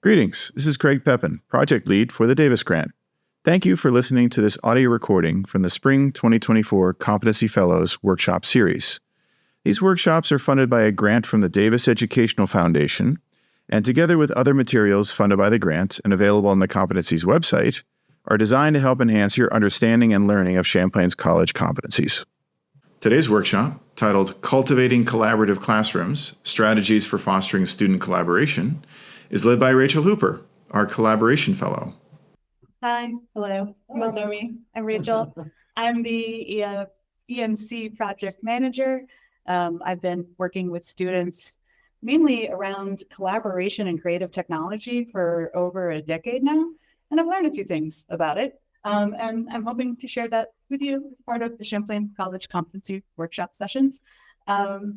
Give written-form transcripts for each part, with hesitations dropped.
Greetings, this is Craig Pepin, Project Lead for the Davis Grant. Thank you for listening to this audio recording from the Spring 2024 Competency Fellows Workshop Series. These workshops are funded by a grant from the Davis Educational Foundation, and together with other materials funded by the grant and available on the Competencies website, are designed to help enhance your understanding and learning of Champlain's college competencies. Today's workshop, titled Cultivating Collaborative Classrooms, Strategies for Fostering Student Collaboration, is led by Rachel Hooper, our Collaboration Fellow. Hi, hello, you all know me. I'm Rachel. I'm the EMC project manager. I've been working with students mainly around collaboration and creative technology for over a decade now, and I've learned a few things about it. And I'm hoping to share that with you as part of the Champlain College Competency Workshop sessions. So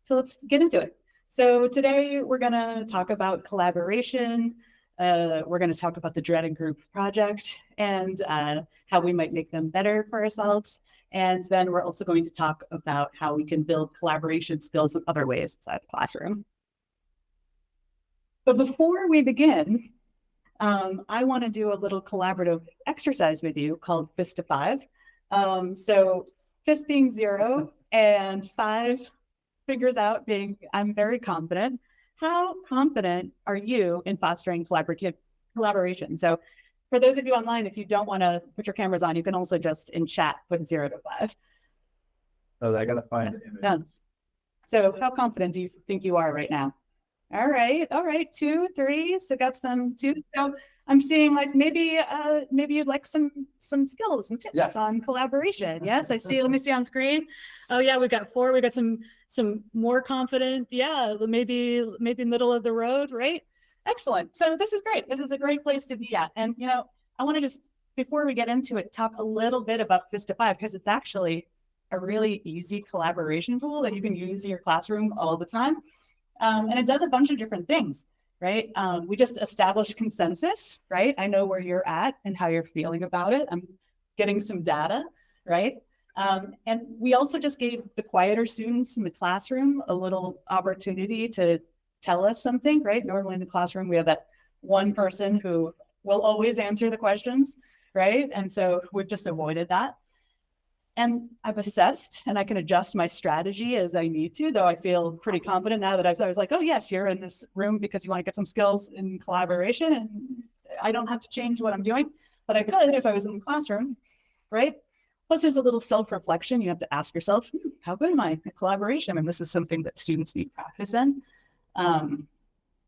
let's get into it. So today we're going to talk about collaboration. We're going to talk about the dreaded group project and how we might make them better for ourselves. And then we're also going to talk about how we can build collaboration skills in other ways inside the classroom. But before we begin, I want to do a little collaborative exercise with you called Fist to 5. So fist being 0 and 5 figures out being, I'm very confident. How confident are you in fostering collaboration? So for those of you online, if you don't want to put your cameras on, you can also just in chat put 0 to 5. Oh, I got to find it. Yeah. So how confident do you think you are right now? All right. 2, 3. So got some 2. So I'm seeing like maybe you'd like some skills and tips on collaboration. Yes, I see. Let me see on screen. Oh yeah, we've got 4. We got some more confident. Yeah, maybe middle of the road, right? Excellent. So this is great. This is a great place to be at. And I want to just, before we get into it, talk a little bit about Fist to 5 because it's actually a really easy collaboration tool that you can use in your classroom all the time. And it does a bunch of different things, right? We just established consensus, right? I know where you're at and how you're feeling about it. I'm getting some data, right? And we also just gave the quieter students in the classroom a little opportunity to tell us something, right? Normally in the classroom, we have that one person who will always answer the questions, right? And so we've just avoided that. And I've assessed and I can adjust my strategy as I need to, though I feel pretty confident now that I was like, oh yes, you're in this room because you want to get some skills in collaboration and I don't have to change what I'm doing, but I could if I was in the classroom, right? Plus there's a little self-reflection. You have to ask yourself, how good am I at collaboration? And this is something that students need practice in. And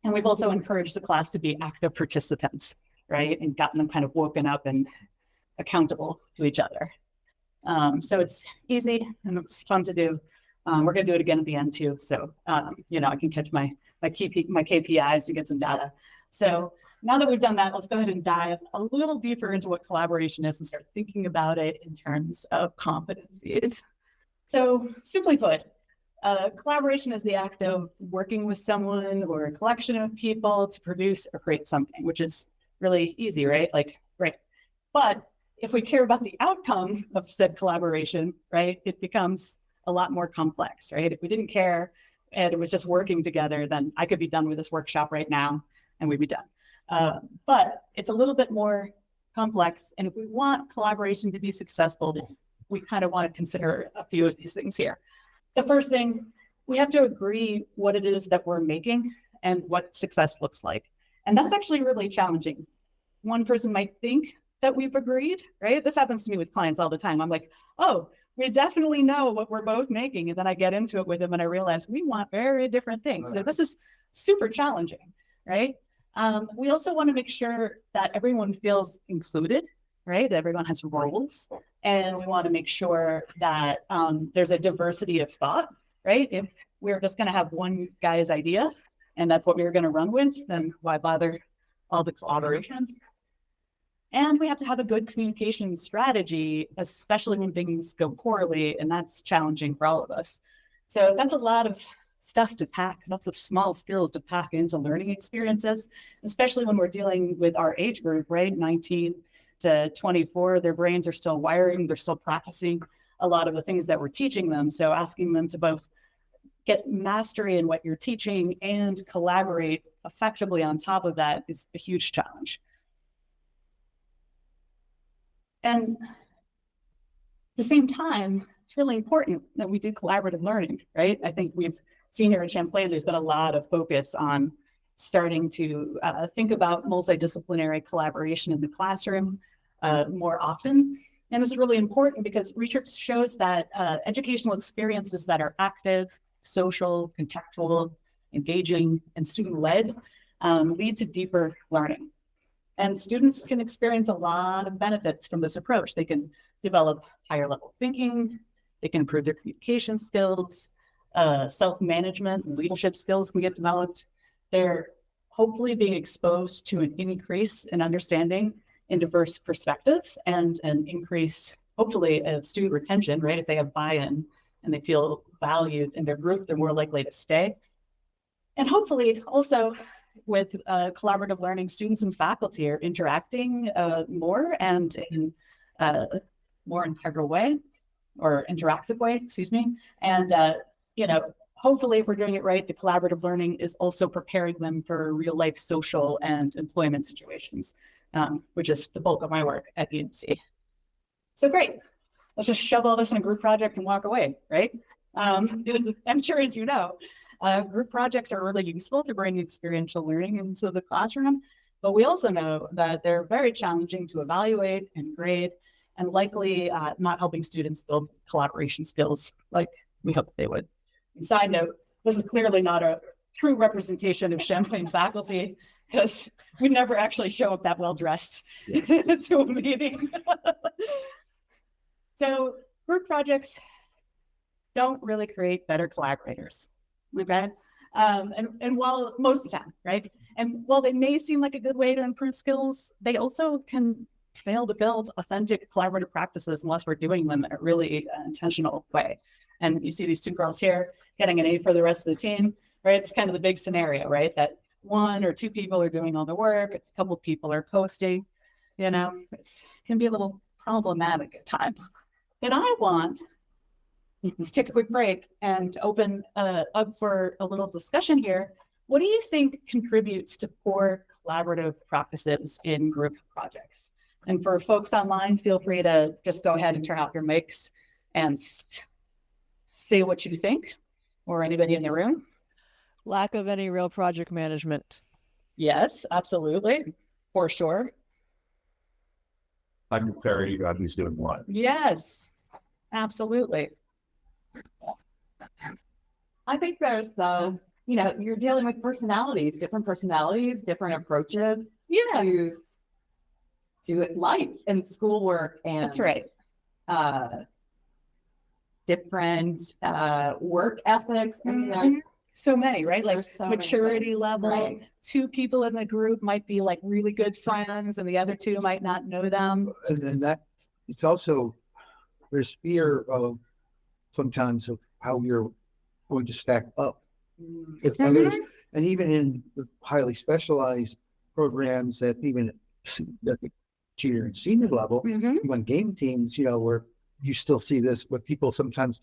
we've also encouraged the class to be active participants, right? And gotten them kind of woken up and accountable to each other. So it's easy and it's fun to do. We're going to do it again at the end too. So, I can catch my KPIs to get some data. So now that we've done that, let's go ahead and dive a little deeper into what collaboration is and start thinking about it in terms of competencies. So simply put, collaboration is the act of working with someone or a collection of people to produce or create something, which is really easy, right? But if we care about the outcome of said collaboration, right, it becomes a lot more complex, right? If we didn't care and it was just working together, then I could be done with this workshop right now and we'd be done. But it's a little bit more complex. And if we want collaboration to be successful, we kind of want to consider a few of these things here. The first thing, we have to agree what it is that we're making and what success looks like. And that's actually really challenging. One person might think that we've agreed, right? This happens to me with clients all the time. I'm like, oh, we definitely know what we're both making. And then I get into it with them and I realize we want very different things. So this is super challenging, right? We also want to make sure that everyone feels included, right? That everyone has roles. And we want to make sure that there's a diversity of thought, right? If we're just going to have one guy's idea and that's what we're going to run with, then why bother all the collaboration? And we have to have a good communication strategy, especially when things go poorly, and that's challenging for all of us. So that's a lot of stuff to pack, lots of small skills to pack into learning experiences, especially when we're dealing with our age group, right? 19 to 24, their brains are still wiring, they're still practicing a lot of the things that we're teaching them. So asking them to both get mastery in what you're teaching and collaborate effectively on top of that is a huge challenge. And at the same time, it's really important that we do collaborative learning, right? I think we've seen here at Champlain, there's been a lot of focus on starting to think about multidisciplinary collaboration in the classroom more often. And this is really important because research shows that educational experiences that are active, social, contextual, engaging, and student-led lead to deeper learning. And students can experience a lot of benefits from this approach. They can develop higher level thinking, they can improve their communication skills, self-management and leadership skills can get developed. They're hopefully being exposed to an increase in understanding in diverse perspectives and an increase, hopefully, of student retention, right? If they have buy-in and they feel valued in their group, they're more likely to stay. And hopefully also with collaborative learning, students and faculty are interacting more and in a more integral way or interactive way, excuse me. And, hopefully if we're doing it right, the collaborative learning is also preparing them for real life social and employment situations, which is the bulk of my work at UNC. So great. Let's just shove all this in a group project and walk away, right? I'm sure, as you know, group projects are really useful to bring experiential learning into the classroom, but we also know that they're very challenging to evaluate and grade and likely not helping students build collaboration skills like we hope they would. And side note, this is clearly not a true representation of Champlain faculty because we never actually show up that well dressed to a meeting. So group projects don't really create better collaborators, okay? And while most of the time, right? And while they may seem like a good way to improve skills, they also can fail to build authentic collaborative practices unless we're doing them in a really intentional way. And you see these two girls here getting an A for the rest of the team, right? It's kind of the big scenario, right? That one or two people are doing all the work, a couple of people are posting, it can be a little problematic at times. And I want let's take a quick break and open up for a little discussion here. What do you think contributes to poor collaborative practices in group projects? And for folks online, feel free to just go ahead and turn out your mics and say what you think, or anybody in the room. Lack of any real project management. Yes, absolutely, for sure. Lack of clarity about who's doing what. Yes, absolutely. I think there's, you're dealing with different personalities, different approaches to life and schoolwork, and that's right. Different work ethics. I mean, there's so many, right? Like so maturity level. Right. Two people in the group might be like really good friends, and the other two might not know them. And that it's also there's fear of sometimes of how you're going to stack up. If others, and even in the highly specialized programs that even at the junior and senior level, when game teams, where you still see this, but people sometimes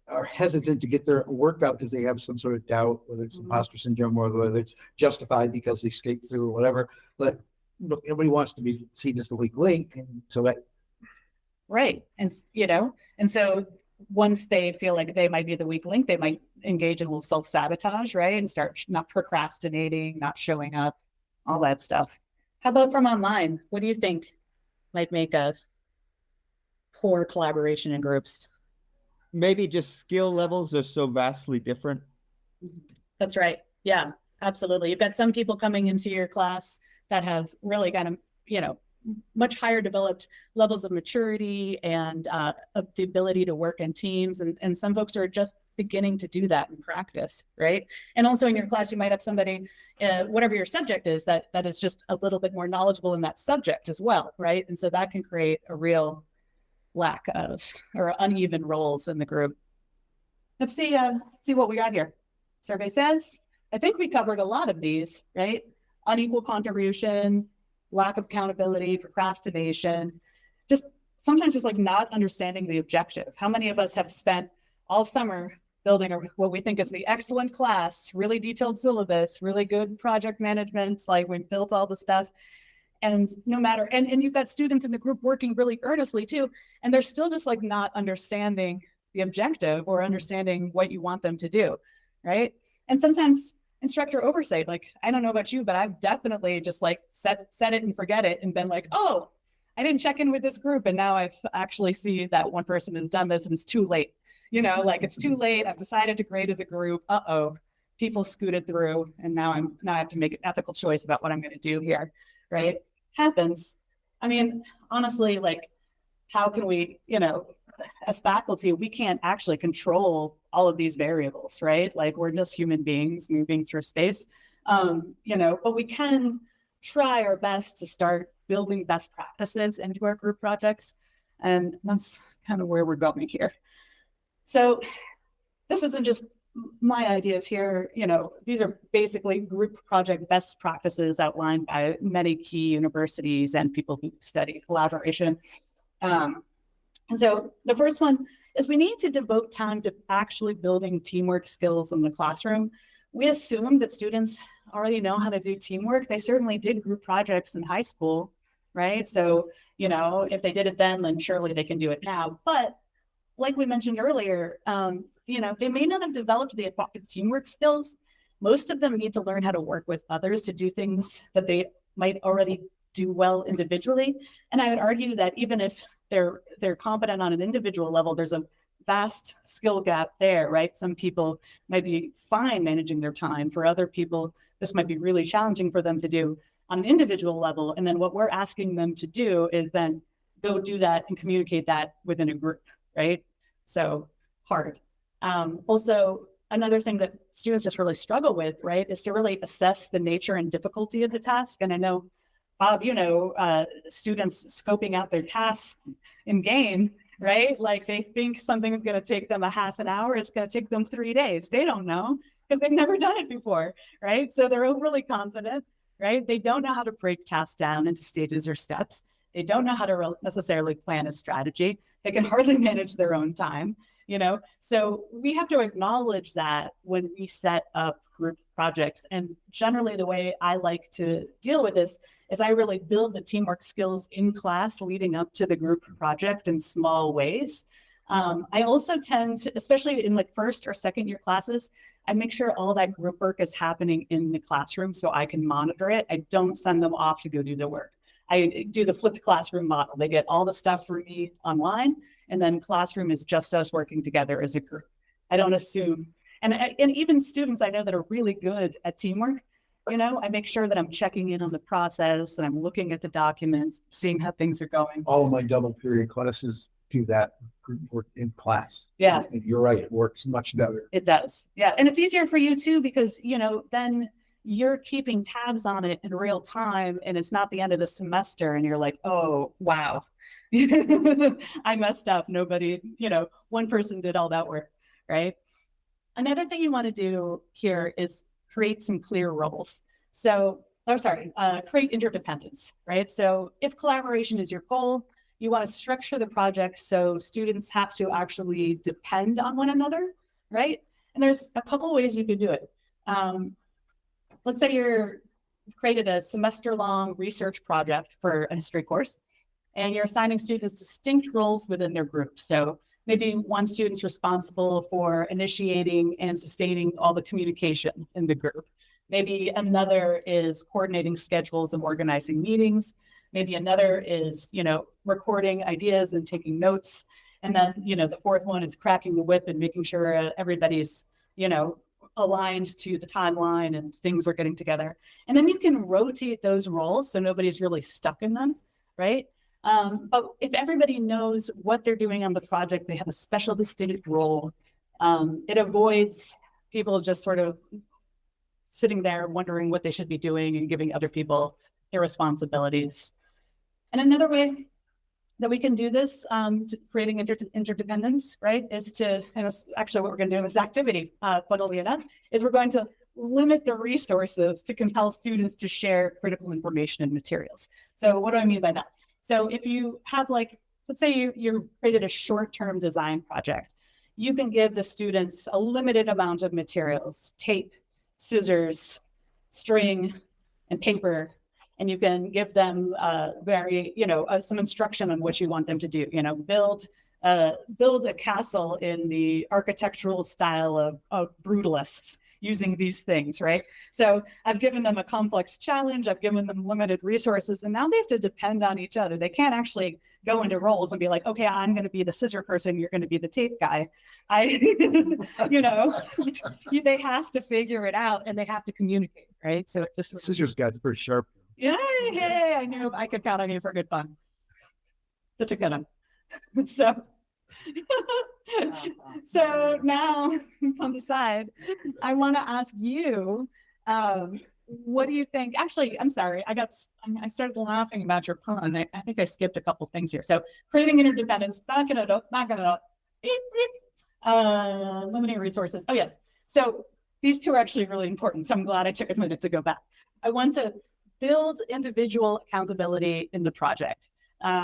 are hesitant to get their work out because they have some sort of doubt, whether it's imposter syndrome or whether it's justified because they skate through or whatever. But look, everybody wants to be seen as the weak link, and so that right. And and so once they feel like they might be the weak link, they might engage in a little self-sabotage, right? And start not procrastinating, not showing up, all that stuff. How about from online? What do you think might make a poor collaboration in groups? Maybe just skill levels are so vastly different. That's right. Yeah, absolutely. You've got some people coming into your class that have really kind of, much higher developed levels of maturity and of the ability to work in teams. And some folks are just beginning to do that in practice, right? And also in your class, you might have somebody, whatever your subject is, that is just a little bit more knowledgeable in that subject as well, right? And so that can create a real lack of or uneven roles in the group. Let's see what we got here. Survey says, I think we covered a lot of these, right? Unequal contribution, lack of accountability, procrastination, just sometimes just like not understanding the objective. How many of us have spent all summer building what we think is the excellent class, really detailed syllabus, really good project management. Like we built all the stuff. And no matter, and you've got students in the group working really earnestly too, and they're still just like not understanding the objective or understanding what you want them to do, right? And sometimes instructor oversight, like, I don't know about you, but I've definitely just like set it and forget it and been like, oh, I didn't check in with this group. And now I've actually see that one person has done this and it's too late. You know, like it's too late. I've decided to grade as a group. Uh-oh, people scooted through and now I have to make an ethical choice about what I'm going to do here, right? Happens. I mean, honestly, like, how can we, you know, as faculty, we can't actually control all of these variables, right? Like we're just human beings moving through space, you know, but we can try our best to start building best practices into our group projects. And that's kind of where we're going here. So this isn't just my ideas here, you know, these are basically group project best practices outlined by many key universities and people who study collaboration. And so the first one is we need to devote time to actually building teamwork skills in the classroom. We assume that students already know how to do teamwork. They certainly did group projects in high school, right? So, you know, if they did it then surely they can do it now. But like we mentioned earlier, you know, they may not have developed the effective teamwork skills. Most of them need to learn how to work with others to do things that they might already do well individually. And I would argue that even if they're competent on an individual level, there's a vast skill gap there, right? Some people might be fine managing their time. For other people, this might be really challenging for them to do on an individual level. And then what we're asking them to do is then go do that and communicate that within a group, right? So hard. Also, another thing that students just really struggle with, right, is to really assess the nature and difficulty of the task. And I know, Bob, you know, students scoping out their tasks in game, right? Like they think something is going to take them a half an hour. It's going to take them 3 days. They don't know because they've never done it before, right? So they're overly confident, right? They don't know how to break tasks down into stages or steps. They don't know how to necessarily plan a strategy. They can hardly manage their own time, you know? So we have to acknowledge that when we set up group projects. And generally the way I like to deal with this is I really build the teamwork skills in class leading up to the group project in small ways. I also tend to, especially in like first or second year classes, I make sure all that group work is happening in the classroom so I can monitor it. I don't send them off to go do the work. I do the flipped classroom model. They get all the stuff from me online, and then classroom is just us working together as a group. I don't assume, and even students I know that are really good at teamwork, you know, I make sure that I'm checking in on the process and I'm looking at the documents, seeing how things are going. All of my double period classes do that group work in class. Yeah. And you're right, it works much better. It does. Yeah. And it's easier for you too, because, you know, then you're keeping tabs on it in real time and it's not the end of the semester and you're like, oh, wow, I messed up. Nobody, you know, one person did all that work, right? Another thing you want to do here is create some clear roles. So, create interdependence, right? So if collaboration is your goal, you want to structure the project so students have to actually depend on one another, right? And there's a couple ways you could do it. Let's say you're created a semester-long research project for a history course, and you're assigning students distinct roles within their group. So maybe one student's responsible for initiating and sustaining all the communication in the group. Maybe another is coordinating schedules and organizing meetings. Maybe another is, you know, recording ideas and taking notes. And then, you know, the fourth one is cracking the whip and making sure everybody's, you know, aligned to the timeline and things are getting together. And then you can rotate those roles so nobody's really stuck in them, right? But if everybody knows what they're doing on the project, they have a special distinct role, it avoids people just sort of sitting there wondering what they should be doing and giving other people their responsibilities. And another way that we can do this, creating interdependence, right, is to, and it's actually what we're going to do in this activity, funnily enough, is we're going to limit the resources to compel students to share critical information and materials. So what do I mean by that? So if you have like, let's say you created a short-term design project, you can give the students a limited amount of materials, tape, scissors, string, and paper, and you can give them some instruction on what you want them to do. Build a castle in the architectural style of brutalists using these things, right? So I've given them a complex challenge, I've given them limited resources, and now they have to depend on each other. They can't actually go into roles and be like, okay, I'm going to be the scissor person, you're going to be the tape guy. They have to figure it out and they have to communicate, right? So it just Scissors guy's pretty sharp. Yeah, I knew I could count on you for good fun. Such a good one. So now on the side, I want to ask you, what do you think? Actually, I'm sorry, I started laughing about your pun. I think I skipped a couple things here. So creating interdependence, backing it up, limiting resources. Oh yes. So these two are actually really important. So I'm glad I took a minute to go back. I want to build individual accountability in the project.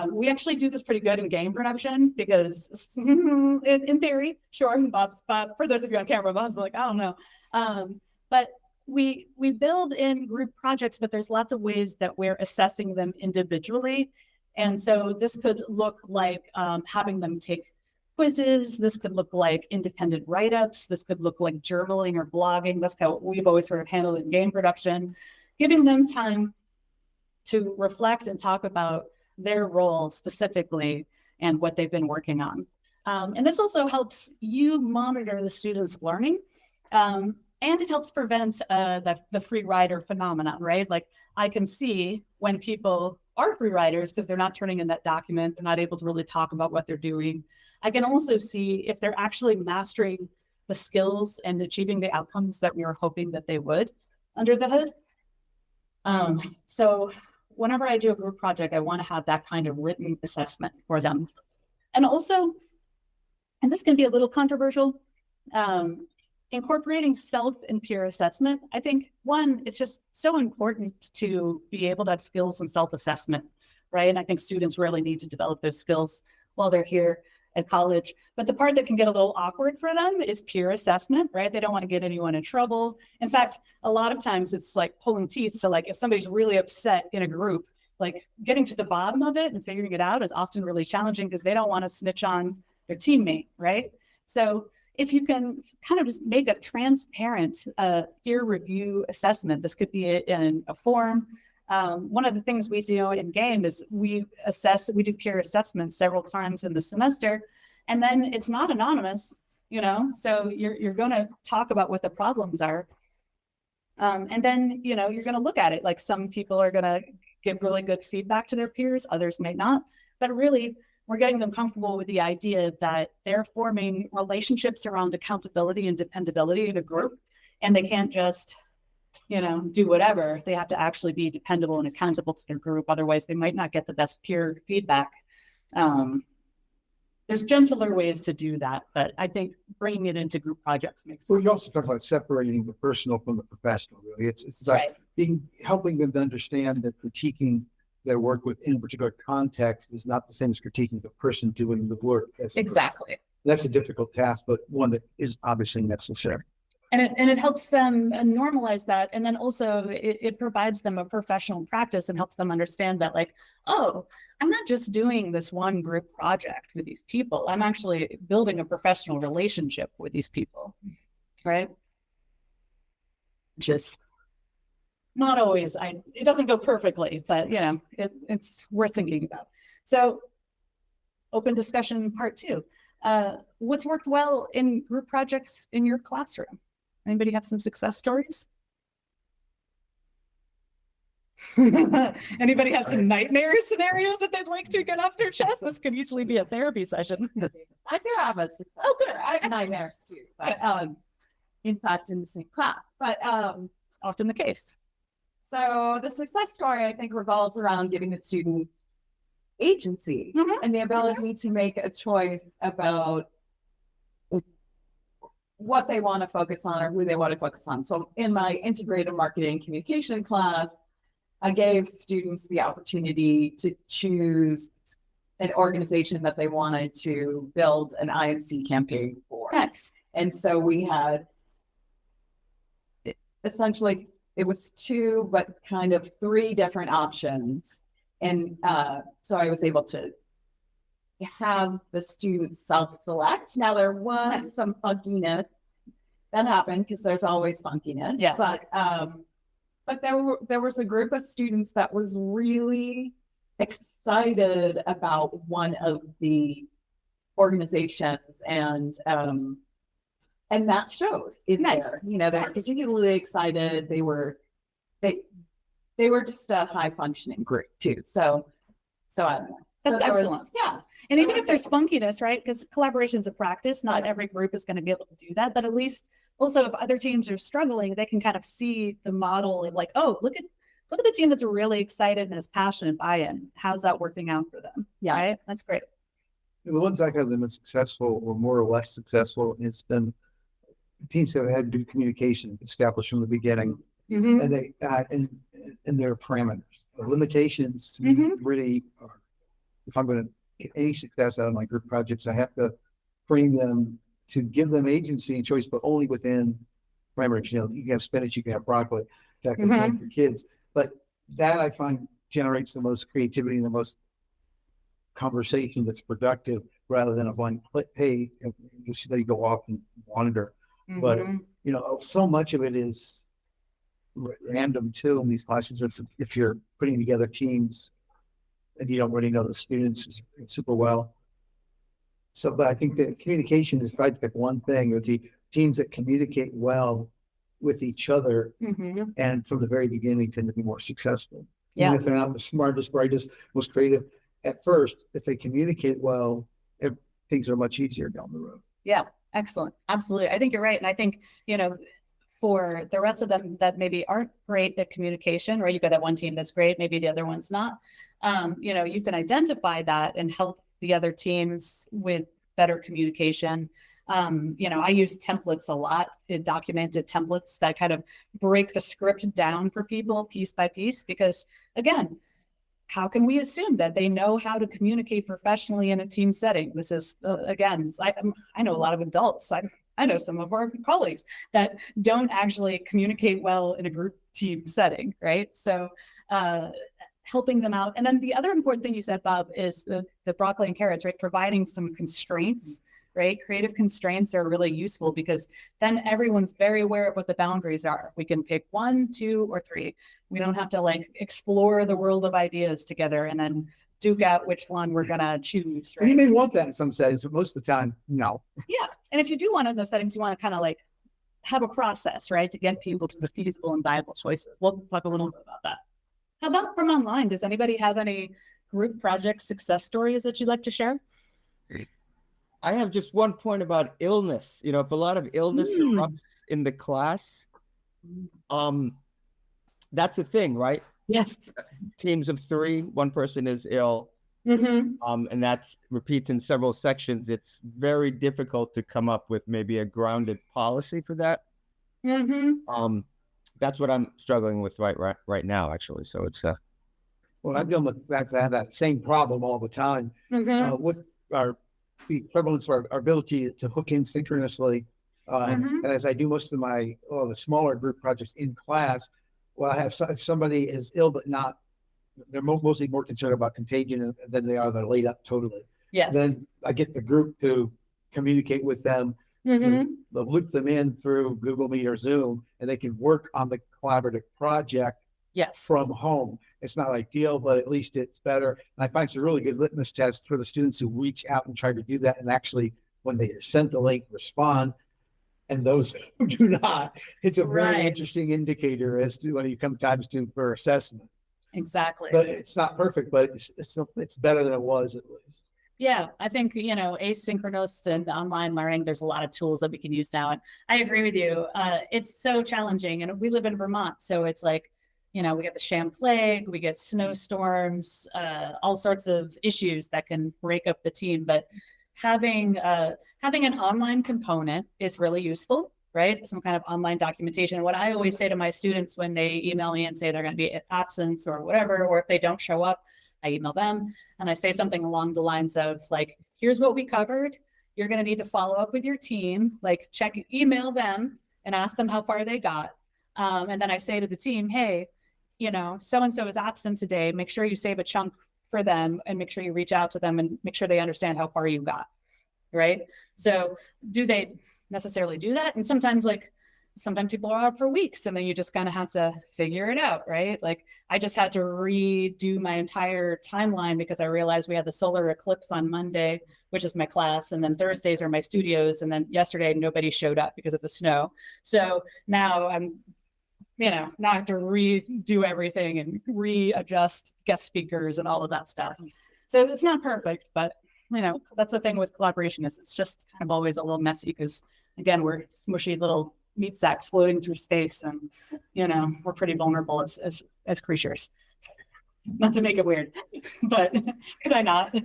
We actually do this pretty good in game production because in theory, sure, Bob, for those of you on camera, Bob's like, I don't know. But we build in group projects, but there's lots of ways that we're assessing them individually. And so this could look like having them take quizzes. This could look like independent write-ups. This could look like journaling or blogging. That's how we've always sort of handled in game production, giving them time to reflect and talk about their role specifically and what they've been working on. And this also helps you monitor the students' learning. And it helps prevent the free rider phenomenon, right? Like I can see when people are free riders because they're not turning in that document, they're not able to really talk about what they're doing. I can also see if they're actually mastering the skills and achieving the outcomes that we were hoping that they would under the hood. So whenever I do a group project, I want to have that kind of written assessment for them. And also, and this can be a little controversial, incorporating self and peer assessment. I think one, it's just so important to be able to have skills and self-assessment, right? And I think students really need to develop those skills while they're here at college. But the part that can get a little awkward for them is peer assessment, right? They don't want to get anyone in trouble. In fact, a lot of times it's like pulling teeth. So like if somebody's really upset in a group, like getting to the bottom of it and figuring it out is often really challenging because they don't want to snitch on their teammate, right? So if you can kind of just make a transparent peer review assessment, this could be in a form. One of the things we do in game is we do peer assessments several times in the semester, and then it's not anonymous, so you're going to talk about what the problems are. And then, you're going to look at it. Like some people are going to give really good feedback to their peers, others may not, but really we're getting them comfortable with the idea that they're forming relationships around accountability and dependability in a group, and they can't just do whatever. They have to actually be dependable and accountable to their group. Otherwise, they might not get the best peer feedback. There's gentler ways to do that, but I think bringing it into group projects makes sense. You also talk about separating the personal from the professional, really. It's right. Like helping them to understand that critiquing their work within a particular context is not the same as critiquing the person doing the work. Exactly. That's a difficult task, but one that is obviously necessary. And it helps them normalize that. And then also it provides them a professional practice and helps them understand that like, oh, I'm not just doing this one group project with these people. I'm actually building a professional relationship with these people, right? Just not always, it doesn't go perfectly, but it's worth thinking about. So open discussion part 2. What's worked well in group projects in your classroom? Anybody have some success stories? Anybody have some nightmare scenarios that they'd like to get off their chest? This could easily be a therapy session. I do have a success story. Nightmares too, but in fact in the same class, but often the case. So the success story I think revolves around giving the students agency and the ability to make a choice about what they want to focus on or who they want to focus on. So in my integrated marketing communication class, I gave students the opportunity to choose an organization that they wanted to build an IMC campaign for. Nice. And so we had essentially, it was 2, but kind of 3 different options. And so I was able to have the students self-select. Now there was some funkiness that happened because there's always funkiness. Yes. But there was a group of students that was really excited about one of the organizations, and that showed in there. You know, they're particularly excited. They were just a high functioning group too. So I don't know. That's excellent. Yeah. And even if there's funkiness, right? Because collaboration is a practice. Not every group is going to be able to do that. But at least also if other teams are struggling, they can kind of see the model and like, oh, look at the team that's really excited and is passionate buy-in. How's that working out for them? Yeah. Right? That's great. The ones I have been successful or more or less successful has been teams that have had good communication established from the beginning, Mm-hmm. and they and their parameters. The limitations to me really are, if I'm going to get any success out of my group projects, I have to frame them to give them agency and choice, but only within parameters. You know, you can have spinach, you can have broccoli, that can be for kids, but that I find generates the most creativity and the most conversation that's productive, rather than a blank page. You see that you go off and wander. But you know, so much of it is random too in these classes. If you're putting together teams and you don't really know the students super well. So, but I think that communication is, if I pick one thing, or the teams that communicate well with each other and from the very beginning tend to be more successful. Yeah. Even if they're not the smartest, brightest, most creative at first, if they communicate well, things are much easier down the road. Yeah. Excellent. Absolutely. I think you're right. And I think, you know, for the rest of them that maybe aren't great at communication, right? You've got that one team that's great, maybe the other one's not. You know, you can identify that and help the other teams with better communication. You know, I use templates a lot, documented templates that kind of break the script down for people piece by piece, because again, how can we assume that they know how to communicate professionally in a team setting? This is, again, I know a lot of adults. I know some of our colleagues that don't actually communicate well in a group team setting, right? So helping them out. And then the other important thing you said, Bob, is the broccoli and carrots, right? Providing some constraints, right? Creative constraints are really useful, because then everyone's very aware of what the boundaries are. We can pick 1, 2, or 3. We don't have to like explore the world of ideas together and then duke out which one we're going to choose. Right? And you may want that in some settings, but most of the time, no. Yeah. And if you do want it in those settings, you want to kind of like have a process, right? To get people to the feasible and viable choices. We'll talk a little bit about that. How about from online? Does anybody have any group project success stories that you'd like to share? I have just one point about illness. You know, if a lot of illness erupts in the class, that's a thing, right? Yes. Teams of 3, one person is ill, and that repeats in several sections. It's very difficult to come up with maybe a grounded policy for that. That's what I'm struggling with right now, actually. So it's Well, I'm dealing with that. I have that same problem all the time with the prevalence of our ability to hook in synchronously. And as I do most of the smaller group projects in class, well, I have if somebody is ill but not, they're mostly more concerned about contagion than they are they're laid up totally. Yes. Then I get the group to communicate with them, they'll loop them in through Google Meet or Zoom, and they can work on the collaborative project from home. It's not ideal, but at least it's better. And I find some really good litmus tests for the students who reach out and try to do that, and actually, when they are sent the link, respond. And those who do not, it's a very interesting indicator as to when you come times to for assessment. Exactly. But it's not perfect, but it's better than it was at least. Yeah, I think, you know, asynchronous and online learning, there's a lot of tools that we can use now. And I agree with you. It's so challenging. And we live in Vermont, so it's like, you know, we get the Champlain, we get snowstorms, all sorts of issues that can break up the team. But having an online component is really useful, right? Some kind of online documentation. What I always say to my students when they email me and say they're going to be absent or whatever, or if they don't show up, I email them and I say something along the lines of like, here's what we covered. You're going to need to follow up with your team, like email them and ask them how far they got. And then I say to the team, hey, you know, so-and-so is absent today. Make sure you save a chunk for them and make sure you reach out to them and make sure they understand how far you got. Right. So do they necessarily do that? And sometimes people are out for weeks and then you just kind of have to figure it out. Right. Like I just had to redo my entire timeline because I realized we had the solar eclipse on Monday, which is my class. And then Thursdays are my studios. And then yesterday, nobody showed up because of the snow. So now now I have to redo everything and readjust guest speakers and all of that stuff. So it's not perfect, but that's the thing with collaboration is it's just kind of always a little messy because again, we're smushy little meat sacks floating through space and, we're pretty vulnerable as creatures. Not to make it weird, but could I not?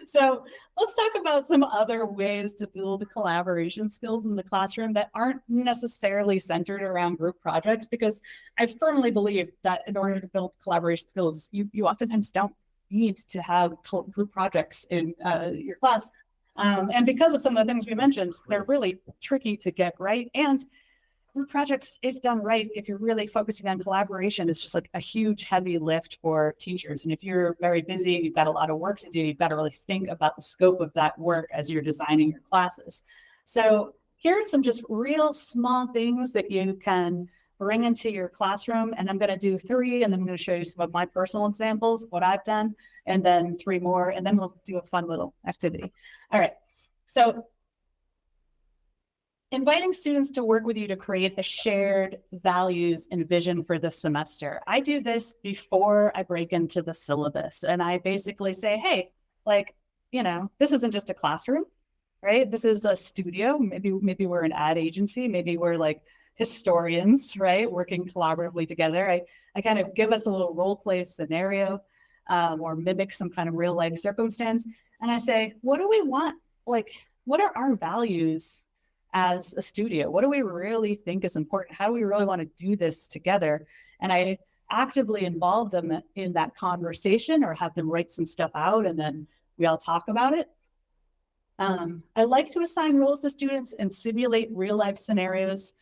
So let's talk about some other ways to build collaboration skills in the classroom that aren't necessarily centered around group projects, because I firmly believe that in order to build collaboration skills, you oftentimes don't need to have group projects in your class. And because of some of the things we mentioned, they're really tricky to get right. And group projects, if done right, if you're really focusing on collaboration, it's just like a huge heavy lift for teachers. And if you're very busy, you've got a lot of work to do, you've got to really think about the scope of that work as you're designing your classes. So here are some just real small things that you can bring into your classroom. And I'm going to do 3, and then I'm going to show you some of my personal examples, what I've done, and then 3 more, and then we'll do a fun little activity. All right. So inviting students to work with you to create a shared values and vision for this semester. I do this before I break into the syllabus. And I basically say, hey, this isn't just a classroom, right? This is a studio. Maybe we're an ad agency. Maybe we're like historians, right? Working collaboratively together. I kind of give us a little role play scenario or mimic some kind of real life circumstance. And I say, what do we want? What are our values as a studio? What do we really think is important? How do we really want to do this together? And I actively involve them in that conversation or have them write some stuff out and then we all talk about it. I like to assign roles to students and simulate real life scenarios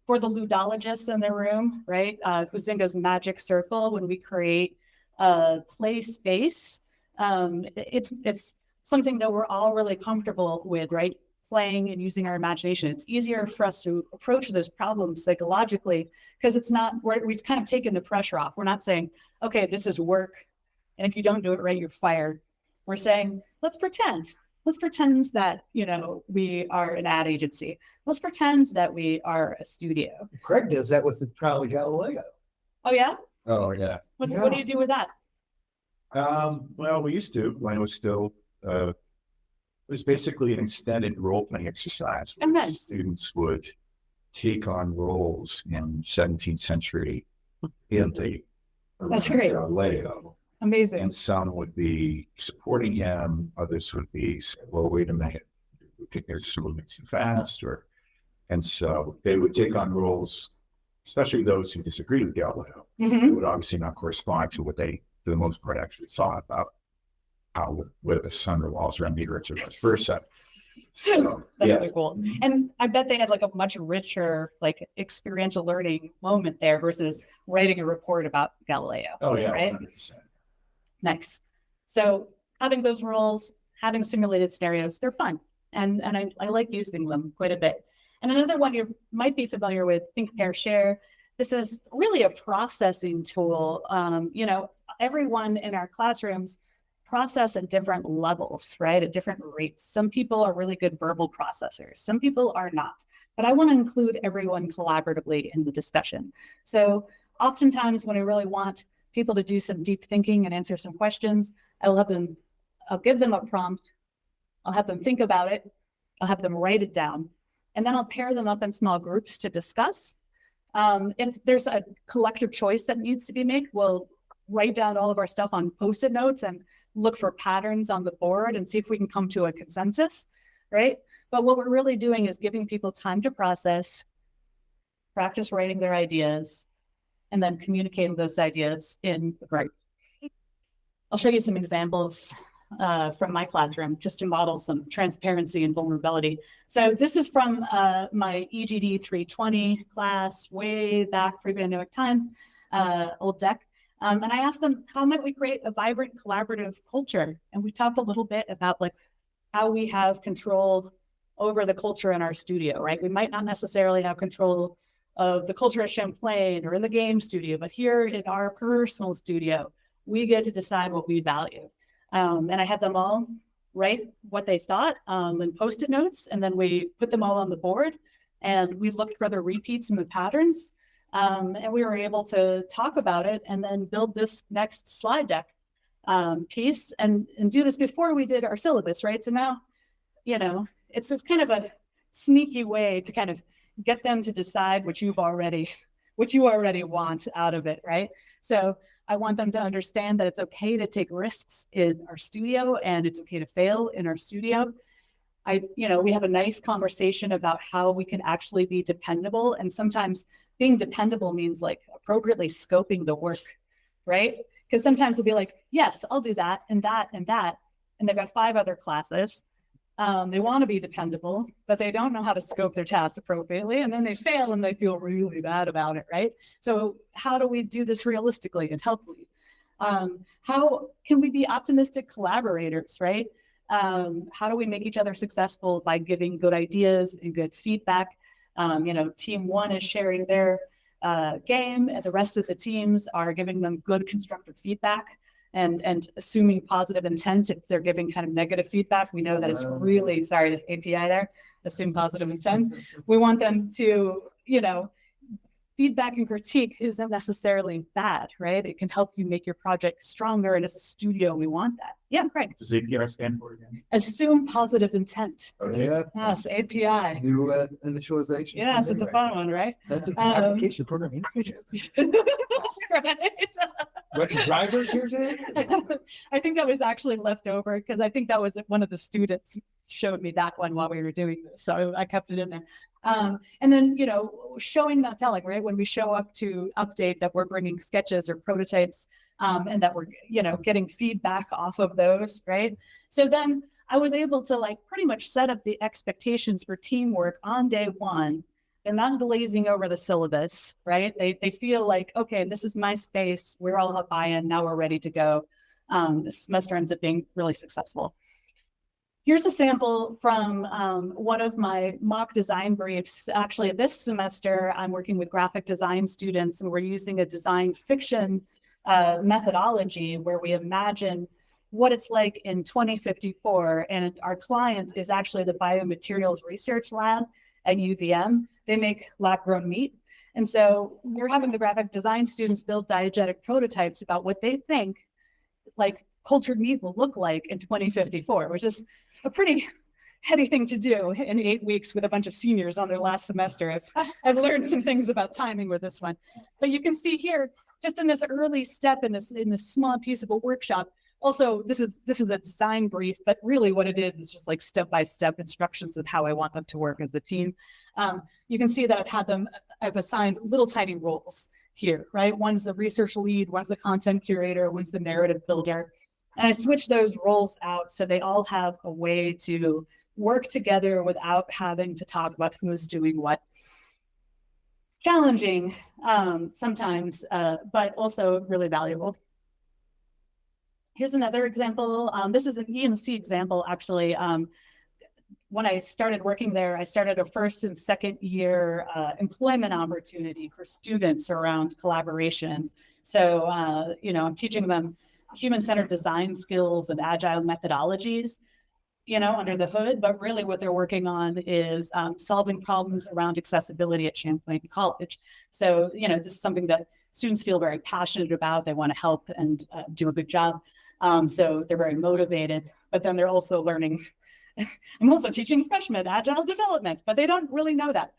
for the ludologists in the room, right? Huizinga's magic circle, when we create a play space, it's something that we're all really comfortable with, right? Playing and using our imagination. It's easier for us to approach those problems psychologically because we've kind of taken the pressure off. We're not saying, okay, this is work, and if you don't do it right, you're fired. We're saying, let's pretend that, we are an ad agency. Let's pretend that we are a studio. Craig does that with the trial of Galileo. Oh, yeah? Oh, yeah. What do you do with that? Well, we used to when it was still, it was basically an extended role-playing exercise. Oh, nice. Students would take on roles in 17th century Italy. That's great. Galileo. Amazing. And some would be supporting him. Others would be, well, wait a minute, they're just moving too fast. And so they would take on roles, especially those who disagreed with Galileo. Mm-hmm. It would obviously not correspond to what they, for the most part, actually thought about whether the sun revolves around the earth or vice versa. So That's yeah. so cool. And I bet they had like a much richer, like experiential learning moment there versus writing a report about Galileo. Oh yeah, right? 100%. Nice. So having those roles, having simulated scenarios, they're fun. And I like using them quite a bit. And another one you might be familiar with, Think, Pair, Share. This is really a processing tool. Everyone in our classrooms process at different levels, right? At different rates. Some people are really good verbal processors. Some people are not. But I want to include everyone collaboratively in the discussion. So oftentimes when I really want people to do some deep thinking and answer some questions, I'll give them a prompt. I'll have them think about it. I'll have them write it down. And then I'll pair them up in small groups to discuss. If there's a collective choice that needs to be made, we'll write down all of our stuff on Post-it notes and look for patterns on the board and see if we can come to a consensus, right? But what we're really doing is giving people time to process, practice writing their ideas, and then communicating those ideas in a group. I'll show you some examples from my classroom just to model some transparency and vulnerability. So this is from my EGD 320 class way back, pre-pandemic times, old deck. And I asked them, how might we create a vibrant collaborative culture? And we talked a little bit about like how we have control over the culture in our studio, right? We might not necessarily have control of the culture at Champlain or in the game studio, but here in our personal studio, we get to decide what we value. And I had them all write what they thought in Post-it notes, and then we put them all on the board, and we looked for the repeats and the patterns, and we were able to talk about it and then build this next slide deck piece and do this before we did our syllabus, right? So now, you know, it's just kind of a sneaky way to kind of get them to decide what you already want out of it, right? So I want them to understand that it's okay to take risks in our studio and it's okay to fail in our studio. We have a nice conversation about how we can actually be dependable. And sometimes being dependable means like appropriately scoping the work, right? Because sometimes it'll be like, yes, I'll do that and that and that. And they've got 5 other classes. They want to be dependable, but they don't know how to scope their tasks appropriately. And then they fail and they feel really bad about it, right? So how do we do this realistically and healthily? How can we be optimistic collaborators, right? How do we make each other successful by giving good ideas and good feedback? Team 1 is sharing their game, and the rest of the teams are giving them good constructive feedback. And assuming positive intent, if they're giving kind of negative feedback, we know that it's really, sorry, the API there, assume positive intent. We want them to, feedback and critique isn't necessarily bad, right? It can help you make your project stronger. And as a studio, we want that. Yeah, right. Does API stand for again? Assume positive intent. Okay. Yeah. Yes, API. New initialization. Yes, it's a fun one, right? That's an application programming. Right. What, drivers here today? I think that was actually left over because I think that was one of the students showed me that one while we were doing this. So I kept it in there. And then, showing, not telling, right? When we show up to update that we're bringing sketches or prototypes and that we're, getting feedback off of those, right? So then I was able to pretty much set up the expectations for teamwork on day 1. They're not glazing over the syllabus, right? They feel like, okay, this is my space. We're all up buy-in. Now we're ready to go. This semester ends up being really successful. Here's a sample from one of my mock design briefs. Actually, this semester, I'm working with graphic design students, and we're using a design fiction methodology where we imagine what it's like in 2054. And our client is actually the Biomaterials Research Lab at UVM. They make lab-grown meat. And so we're having the graphic design students build diegetic prototypes about what they think cultured meat will look like in 2054, which is a pretty heady thing to do in 8 weeks with a bunch of seniors on their last semester. I've learned some things about timing with this one. But you can see here, just in this early step in this small piece of a workshop. Also, this is a design brief, but really what it is just step-by-step instructions of how I want them to work as a team. You can see that I've assigned little tiny roles here, right? One's the research lead, one's the content curator, one's the narrative builder. And I switched those roles out so they all have a way to work together without having to talk about who's doing what. Challenging sometimes, but also really valuable. Here's another example. This is an EMC example, actually. When I started working there, I started a 1st and 2nd year employment opportunity for students around collaboration. So, I'm teaching them human-centered design skills and agile methodologies, under the hood, but really what they're working on is solving problems around accessibility at Champlain College. So, this is something that students feel very passionate about. They want to help and do a good job. So they're very motivated, but then they're also learning. I'm also teaching freshmen agile development, but they don't really know that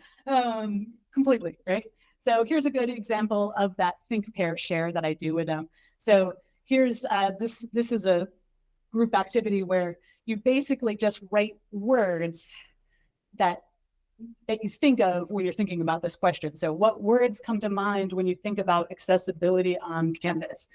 completely, right? So here's a good example of that think, pair, share that I do with them. So here's this is a group activity where you basically just write words that you think of when you're thinking about this question. So what words come to mind when you think about accessibility on Canvas?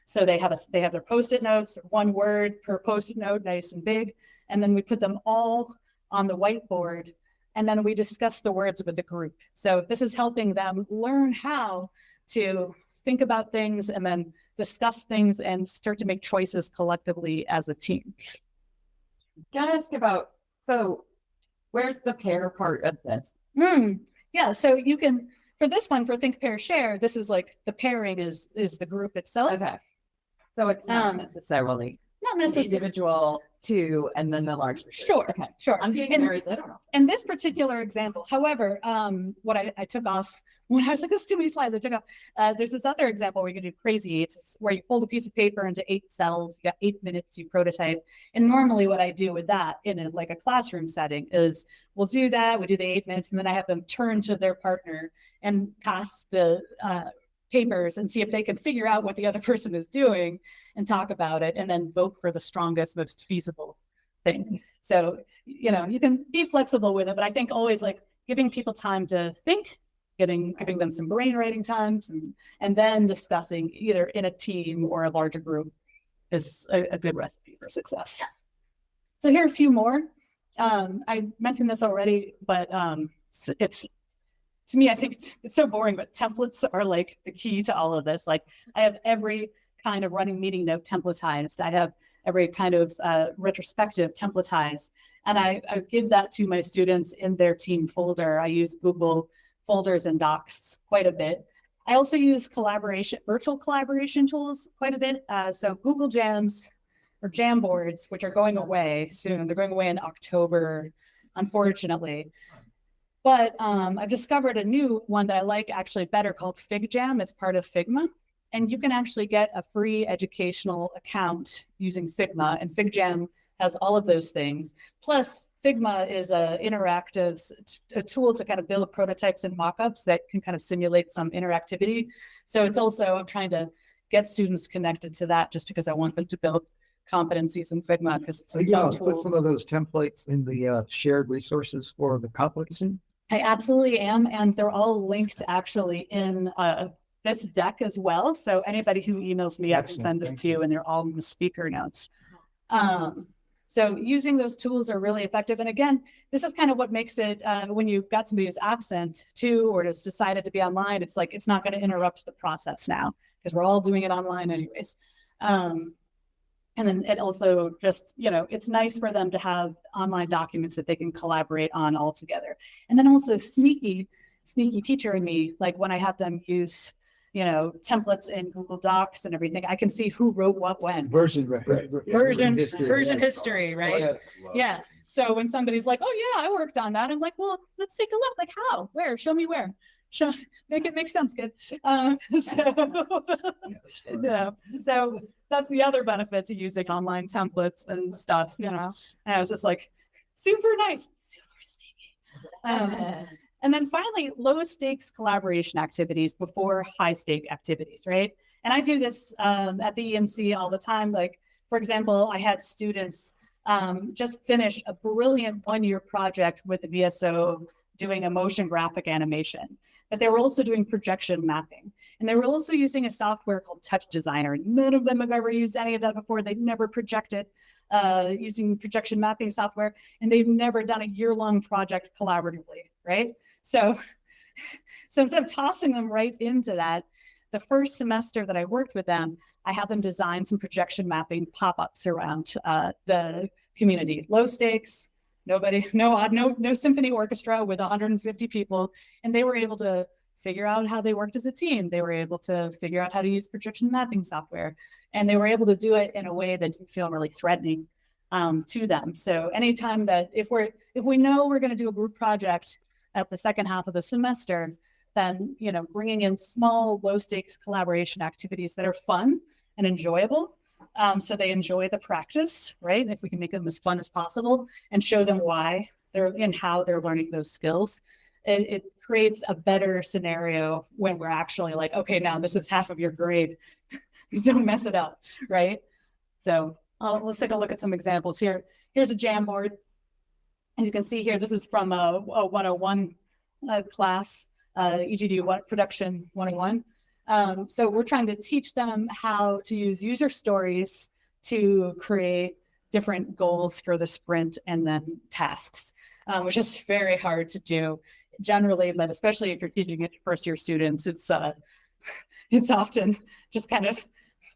So they have their Post-it notes, one word per Post-it note, nice and big. And then we put them all on the whiteboard, and then we discuss the words with the group. So this is helping them learn how to think about things and then discuss things and start to make choices collectively as a team. Can I ask about, so where's the pair part of this? Yeah, so you can, for this one, for Think, Pair, Share, this is like the pairing is the group itself. Okay. So it's not necessarily individual two and then the larger. Sure. Okay. Sure. I'm being very literal. In this particular example, however, what I took off when I was like, there's too many slides I took off. There's this other example where you can do crazy. It's where you fold a piece of paper into 8 cells. You got 8 minutes, you prototype. And normally what I do with that in a classroom setting is we'll do that. We do the 8 minutes, and then I have them turn to their partner and pass the papers and see if they can figure out what the other person is doing and talk about it, and then vote for the strongest, most feasible thing. So, you can be flexible with it, but I think always like giving people time to think, giving them some brainwriting times, and then discussing either in a team or a larger group is a good recipe for success. So here are a few more. I mentioned this already, but it's, to me, I think it's so boring, but templates are like the key to all of this. Like I have every kind of running meeting note templatized. I have every kind of retrospective templatized. And I give that to my students in their team folder. I use Google folders and docs quite a bit. I also use virtual collaboration tools quite a bit. So Google Jams or Jamboards, which are going away soon. They're going away in October, unfortunately. But I've discovered a new one that I like actually better called FigJam. It's part of Figma. And you can actually get a free educational account using Figma. And FigJam has all of those things. Plus, Figma is an interactive a tool to kind of build prototypes and mockups that can kind of simulate some interactivity. So it's also, I'm trying to get students connected to that just because I want them to build competencies in Figma, because it's a fun tool. Put some of those templates in the shared resources for the competency. I absolutely am. And they're all linked actually in this deck as well. So anybody who emails me, I can send this to you, and they're all in the speaker notes. So using those tools are really effective. And again, this is kind of what makes it, when you've got somebody who's absent too, or has decided to be online, it's like, it's not going to interrupt the process now because we're all doing it online anyways. And then it also just, it's nice for them to have online documents that they can collaborate on all together. And then also sneaky teacher in me, like when I have them use, templates in Google Docs and everything, I can see who wrote what when. Version history, right? Yeah. So when somebody's like, oh yeah, I worked on that, I'm like, well, let's take a look. Like how? Where? Show me where. Make it make sense, kid. So that's the other benefit to using online templates and stuff, And I was just like, super nice, super sneaky. And then finally, low stakes collaboration activities before high stake activities, right? And I do this at the EMC all the time. Like, for example, I had students just finish a brilliant 1-year project with the VSO doing a motion graphic animation, but they were also doing projection mapping. And they were also using a software called Touch Designer. None of them have ever used any of that before. They've never projected using projection mapping software, and they've never done a year-long project collaboratively, right? So instead of tossing them right into that, the first semester that I worked with them, I had them design some projection mapping pop-ups around the community. Low stakes, no symphony orchestra with 150 people. And they were able to figure out how they worked as a team. They were able to figure out how to use projection mapping software. And they were able to do it in a way that didn't feel really threatening to them. So anytime that if we know we're going to do a group project at the second half of the semester, then bringing in small low stakes collaboration activities that are fun and enjoyable, so they enjoy the practice, right? If we can make them as fun as possible and show them why and how they're learning those skills, it creates a better scenario when we're actually like, okay, now this is half of your grade. Don't mess it up, right? So let's take a look at some examples here. Here's a Jamboard. And you can see here, this is from a 101 class, EGD Production 101. So we're trying to teach them how to use user stories to create different goals for the sprint and then tasks, which is very hard to do generally, but especially if you're teaching it to first-year students, it's often just kind of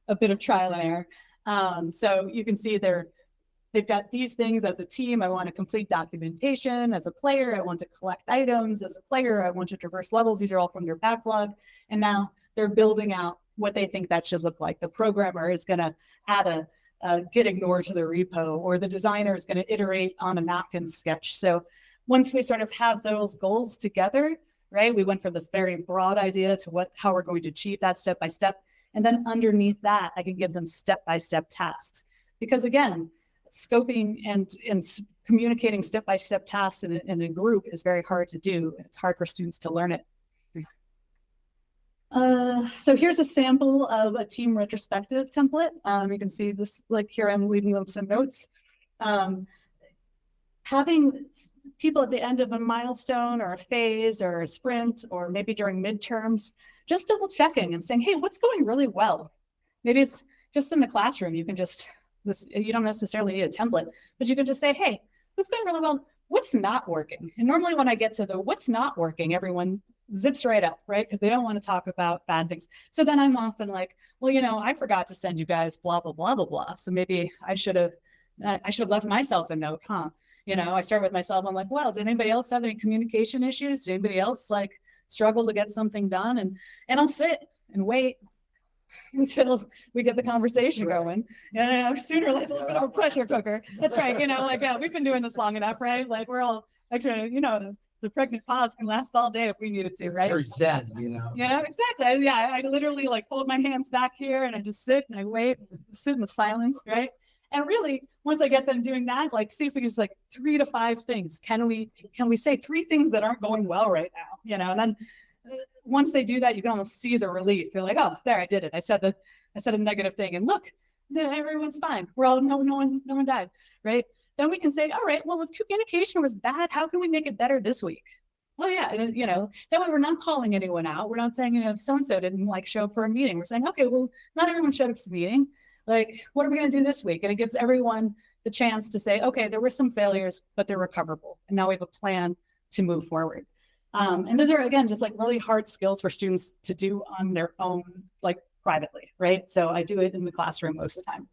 a bit of trial and error. So you can see they've got these things as a team. I want to complete documentation. As a player, I want to collect items. As a player, I want to traverse levels. These are all from their backlog. And now they're building out what they think that should look like. The programmer is going to add a get ignored to the repo, or the designer is going to iterate on a napkin sketch. So once we sort of have those goals together, right, we went from this very broad idea to how we're going to achieve that step by step. And then underneath that, I can give them step-by-step tasks. Because again, scoping and communicating step-by-step tasks in a group is very hard to do. It's hard for students to learn it. So here's a sample of a team retrospective template. You can see this, like here I'm leaving them some notes. Having people at the end of a milestone or a phase or a sprint, or maybe during midterms, just double checking and saying, hey, what's going really well? Maybe it's just in the classroom. You can just, you don't necessarily need a template, but you can just say, hey, what's going really well? What's not working? And normally when I get to the what's not working, everyone zips right up, right? Because they don't want to talk about bad things. So then I'm often like, well, I forgot to send you guys blah, blah, blah, blah, blah. So maybe I should have left myself a note, huh? I start with myself. I'm like, well, does anybody else have any communication issues? Did anybody else struggle to get something done? And I'll sit and wait until we get the conversation going. And sooner or later, a little bit of a pressure cooker. That's right. We've been doing this long enough, right? Like we're all actually, the pregnant pause can last all day if we needed to, right? Very zen, Yeah, exactly. Yeah, I literally fold my hands back here and I just sit and I wait, sit in the silence, right? And really, once I get them doing that, see if we use 3 to 5 things. Can we say 3 things that aren't going well right now? And then once they do that, you can almost see the relief. They're like, oh, there, I did it. I said a negative thing, and look, everyone's fine. We're all no one died, right? Then we can say, all right, well, if communication was bad, how can we make it better this week? Well, yeah, then way we're not calling anyone out. We're not saying, so-and-so didn't show up for a meeting. We're saying, okay, well, not everyone showed up to the meeting. What are we going to do this week? And it gives everyone the chance to say, okay, there were some failures, but they're recoverable. And now we have a plan to move forward. And those are, again, just really hard skills for students to do on their own, privately, right? So I do it in the classroom most of the time.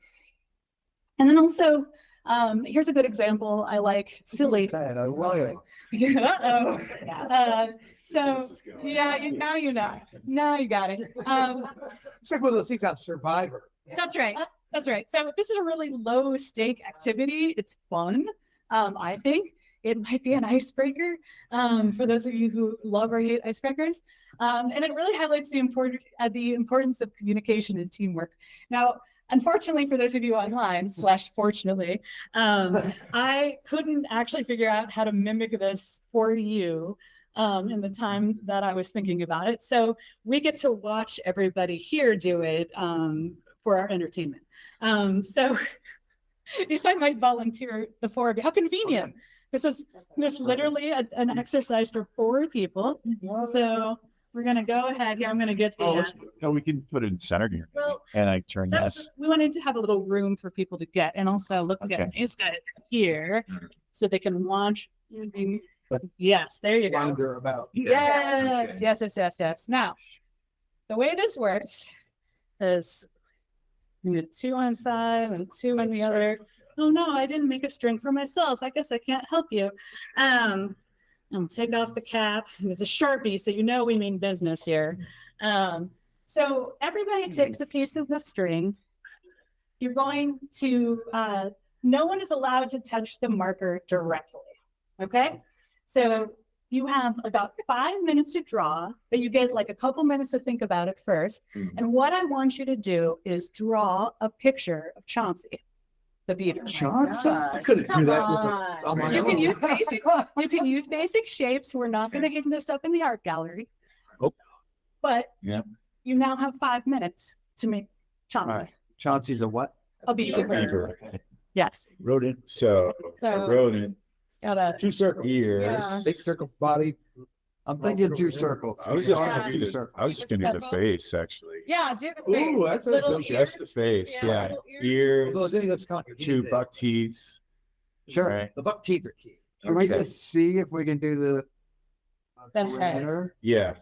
And then also, here's a good example. I like silly. I love it. So yeah, now you know. Now you got it. It's like one of those things on Survivor. That's right. That's right. So this is a really low stake activity. It's fun. I think it might be an icebreaker for those of you who love or hate icebreakers. And it really highlights the importance of communication and teamwork. Now, unfortunately, for those of you online, /fortunately, I couldn't actually figure out how to mimic this for you in the time that I was thinking about it. So we get to watch everybody here do it for our entertainment. So if I might volunteer the 4 of you, how convenient. Okay. There's literally an exercise for 4 people. So we're going to go ahead here. I'm going to get the... No, we can put it in center here. Well, and I turn yes. We wanted to have a little room for people to get, and also look to get these guys here so they can watch. Yes, there you go. Wander about. Yes, okay. yes. Now, the way this works is you get 2 on side and 2 on the other. Oh no, I didn't make a string for myself. I guess I can't help you. I'll take off the cap. It's a Sharpie, so we mean business here. So everybody takes a piece of the string. You're going to, no one is allowed to touch the marker directly, okay? So you have about 5 minutes to draw, but you get a couple minutes to think about it first. Mm-hmm. And what I want you to do is draw a picture of Chauncey, the beaver. Chauncey? I couldn't do that on my own. You can use basic shapes. We're not going to get this up in the art gallery. Oh. But you now have 5 minutes to make Chauncey. All right. Chauncey's a what? A beaver. Beaver. Yes. Rodent. So rodent. Gotta. 2 circles. Ears. Big circle body. I'm thinking 2 circles. I was just Yeah. gonna do Two the, circles. I was just gonna do the face, actually. Yeah, do the face. Ooh, that's a Little good- Just the ears. face, yeah. little Ears, Well, I think that's complicated. 2 buck teeth. Sure. Right. The buck teeth are key. Can we Okay. just see if we can do the The head. perimeter? Yeah.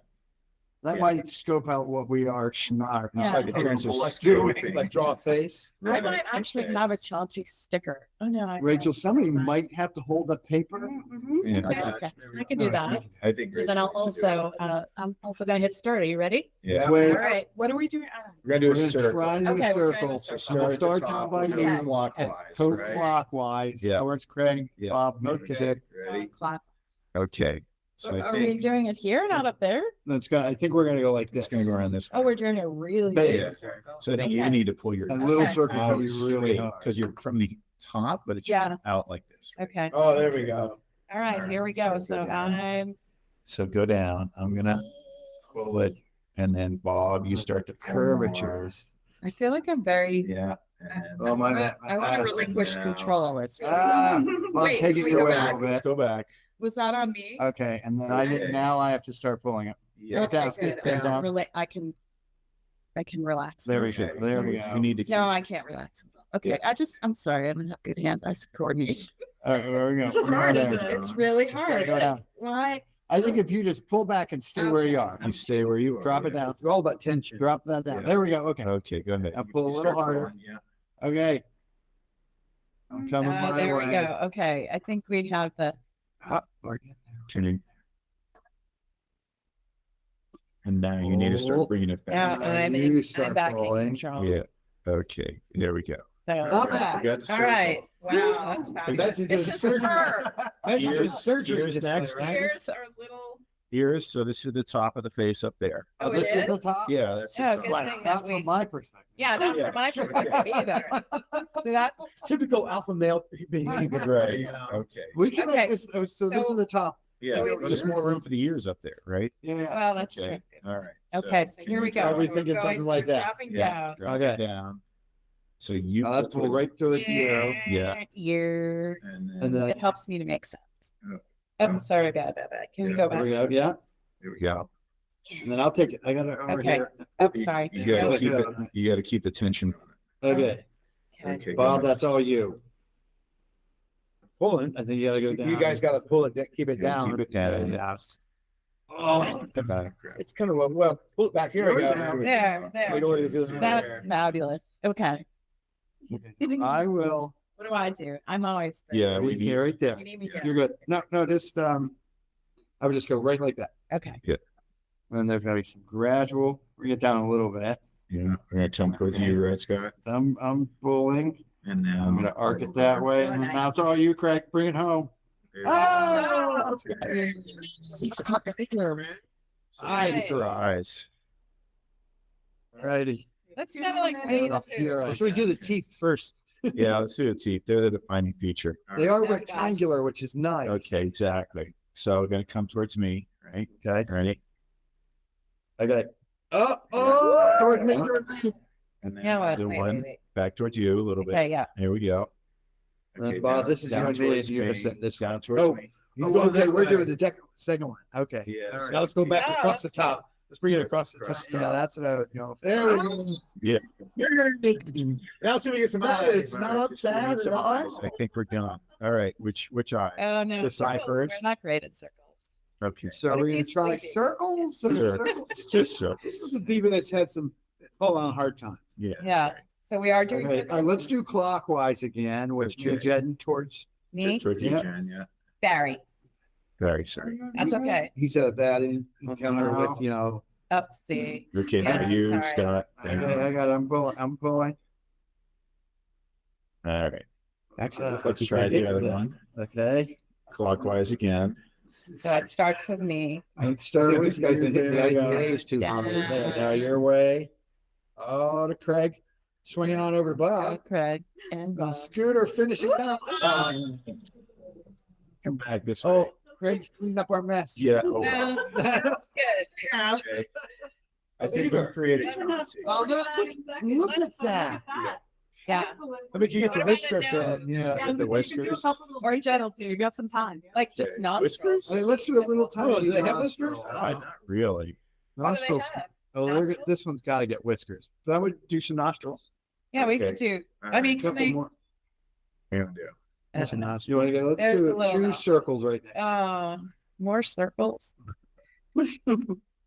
That Yeah. might scope out what we are not. Yeah. Like the hands are Like scoping. like draw a face. I might actually have a Chauncey sticker. Oh, no. I Rachel, somebody might have to hold the paper. Mhm. Yeah. Okay, I can do that. I think. And then I'll also, I'm also gonna hit sturdy. You ready? Yeah. Wait, All right. What are we doing? We're gonna do we're a gonna circle. try and do Okay, a we're trying circle. to So we'll start down by you. you. Clockwise, Go right? clockwise Yeah. towards Craig, Yeah. Bob, Okay. Ready? Clock. Okay. So I Are we think doing it here, not up there? That's gonna, I think we're gonna go like this. it's gonna go around this way. Oh, we're doing a really Big. big Yeah. circle. So I think you Okay. need to pull your And little Okay. circles out will be really hard. because you're from the top, but it's Yeah. out like this. Okay. Oh, there we go. All right. Here we go. So I'm. So go down. I'm gonna pull it, and then Bob, you start to pull more. Curvatures. I feel like I'm very. Yeah. And Oh, my bad. I want to relinquish Yeah. control. It's I'm Wait, taking we it go away a back. little let's bit. go back. Was that on me? Okay, and then I Okay. didn't, now I have to start pulling it. Yeah. Okay, down, good. get down. I can relax. There we go, there we go. You need to. No, I can't relax. Okay, I'm sorry. I don't have good hands. I coordinate. All right, there we go. This is We're hard, there. isn't it? It's really It's gotta hard. go down. Why? I think if you just pull back and stay where you are. You stay where you are. Drop it down. It's all about tension. Drop that down. Yeah. There we go. Okay. Okay, go ahead. Now pull a You little start harder. pulling, Yeah. Okay. I'm coming my There way. we go. Okay, I think we have the. Turning. And now you need to Oh. start bringing it Yeah, back. I'm You in. start I'm back in pulling. control. Yeah. Okay. There we go. So. Not bad. You got the All right. Wow, that's fabulous. That's This is her. That's Ears- just surgery. ears display, next, right? Ears are little. Ears. So this is the top of the face up there. Oh, it This is the is? top? Yeah, that's the Oh, top. good Right, thing not that we. from my perspective. Yeah, not Yeah. from my perspective either. So that's. Typical alpha male behavior. Right. Okay. We can Okay. make this, so this is the top. Yeah. So we- Well, there's more room for the ears up there, right? Yeah. Well, that's Okay. true. All right. Okay, so can here you we go. drop Are we So we're thinking going- something like that? Dropping Yeah. down. Drop Okay. it down. So you Now that's pull right through its ear. Yeah. Ear. And then, And then It helps me to make sense. Oh. I'm sorry about that. Can we Yeah, go There we back? go. Yeah. there we go. And then I'll take it. I got it over Okay. here. Oh, sorry. You gotta Yeah. keep it. You gotta keep the tension. Okay. Okay. Okay. Bob, go that's all you. Pulling. I think you gotta go down. You guys gotta pull it, keep it Yeah, down. keep it down. Yes. Oh, Come back. It's kind of a, well, pull it back. Here we go. There, We there. don't want to do that. That's fabulous. Okay. I will. What do I do? I'm always. Yeah, we Right need. here, right there. You need me to. You're good. No, just I would just go right like that. Okay. And there's gonna be some gradual. Bring it down a little bit. Yeah, we're gonna come towards you, right, Scott? I'm pulling. And now I'm gonna arc it that way, and then now it's all you, Craig. Bring it home. Oh! Eyes for eyes. Alrighty. That's kind of like me. Up here, Or should we do the teeth first? Yeah, let's do the teeth. They're the defining feature. They are Oh, gosh. rectangular, which is nice. Okay, exactly. So we're gonna come towards me, right? Okay. Ready? I got it. Oh, towards me. And then Yeah, what? the Wait, one wait, wait. back towards you a little bit. Okay, yeah. Here we go. Bob, this is down gonna be towards in unison. me. This Down towards Oh. me. Okay, we're doing the second one. Okay. Yeah. Now let's go back Oh, across the that's top. Let's bring it across the top. Yeah, that's what I was going. There we go. Now see if we get some That eyes. is not bad at all. I think we're done. All right, which eye? Oh, no. This eye circles. first? We're not great at circles. Okay. So What we're if gonna he's try sleepy? circles. Sure. Just so. This is a diva that's had some fall on a hard time. Yeah. Yeah. So we are doing Okay, circles. all right, let's do clockwise again, which Okay. means heading towards. Me, Towards you, Yeah. Jen, yeah. Barry. Very sorry. That's okay. He's had a bad encounter with, you know, Up, see. Okay, Yeah, now you, sorry. Scott. Okay, I got it. I'm pulling. I'm pulling. All right. Actually, Let's try the other one. Okay. Clockwise again. So it starts with me. Let's start with this guy's been hitting the you. IPAs too hard. Down. Now your way. Oh, to Craig. Swinging on over to Go, Bob. Craig. And Now Bob. Scooter finishing up. Come back this way. Oh, Craig's cleaned up our mess. Yeah. Oh, Yeah, that's good. okay. I think we've created. Oh, look at that. Yeah. Excellent. I mean, you get the What about whiskers the in, yeah. Yeah, The so you can do a whiskers. couple of Or minutes. gentle too. You got some time. Like just Whiskers? nostrils. I mean, let's do a little tiny. Oh, do they have nostril. whiskers? Not really. What do Nostrils. they have? Oh, Nostrils? this one's got to get whiskers. So I would do some nostrils. Yeah, we Okay. could do. I mean, can Couple they? more. Yeah. There's a nostril. You want to go? Let's There's do a little two nostril. circles right there. More circles.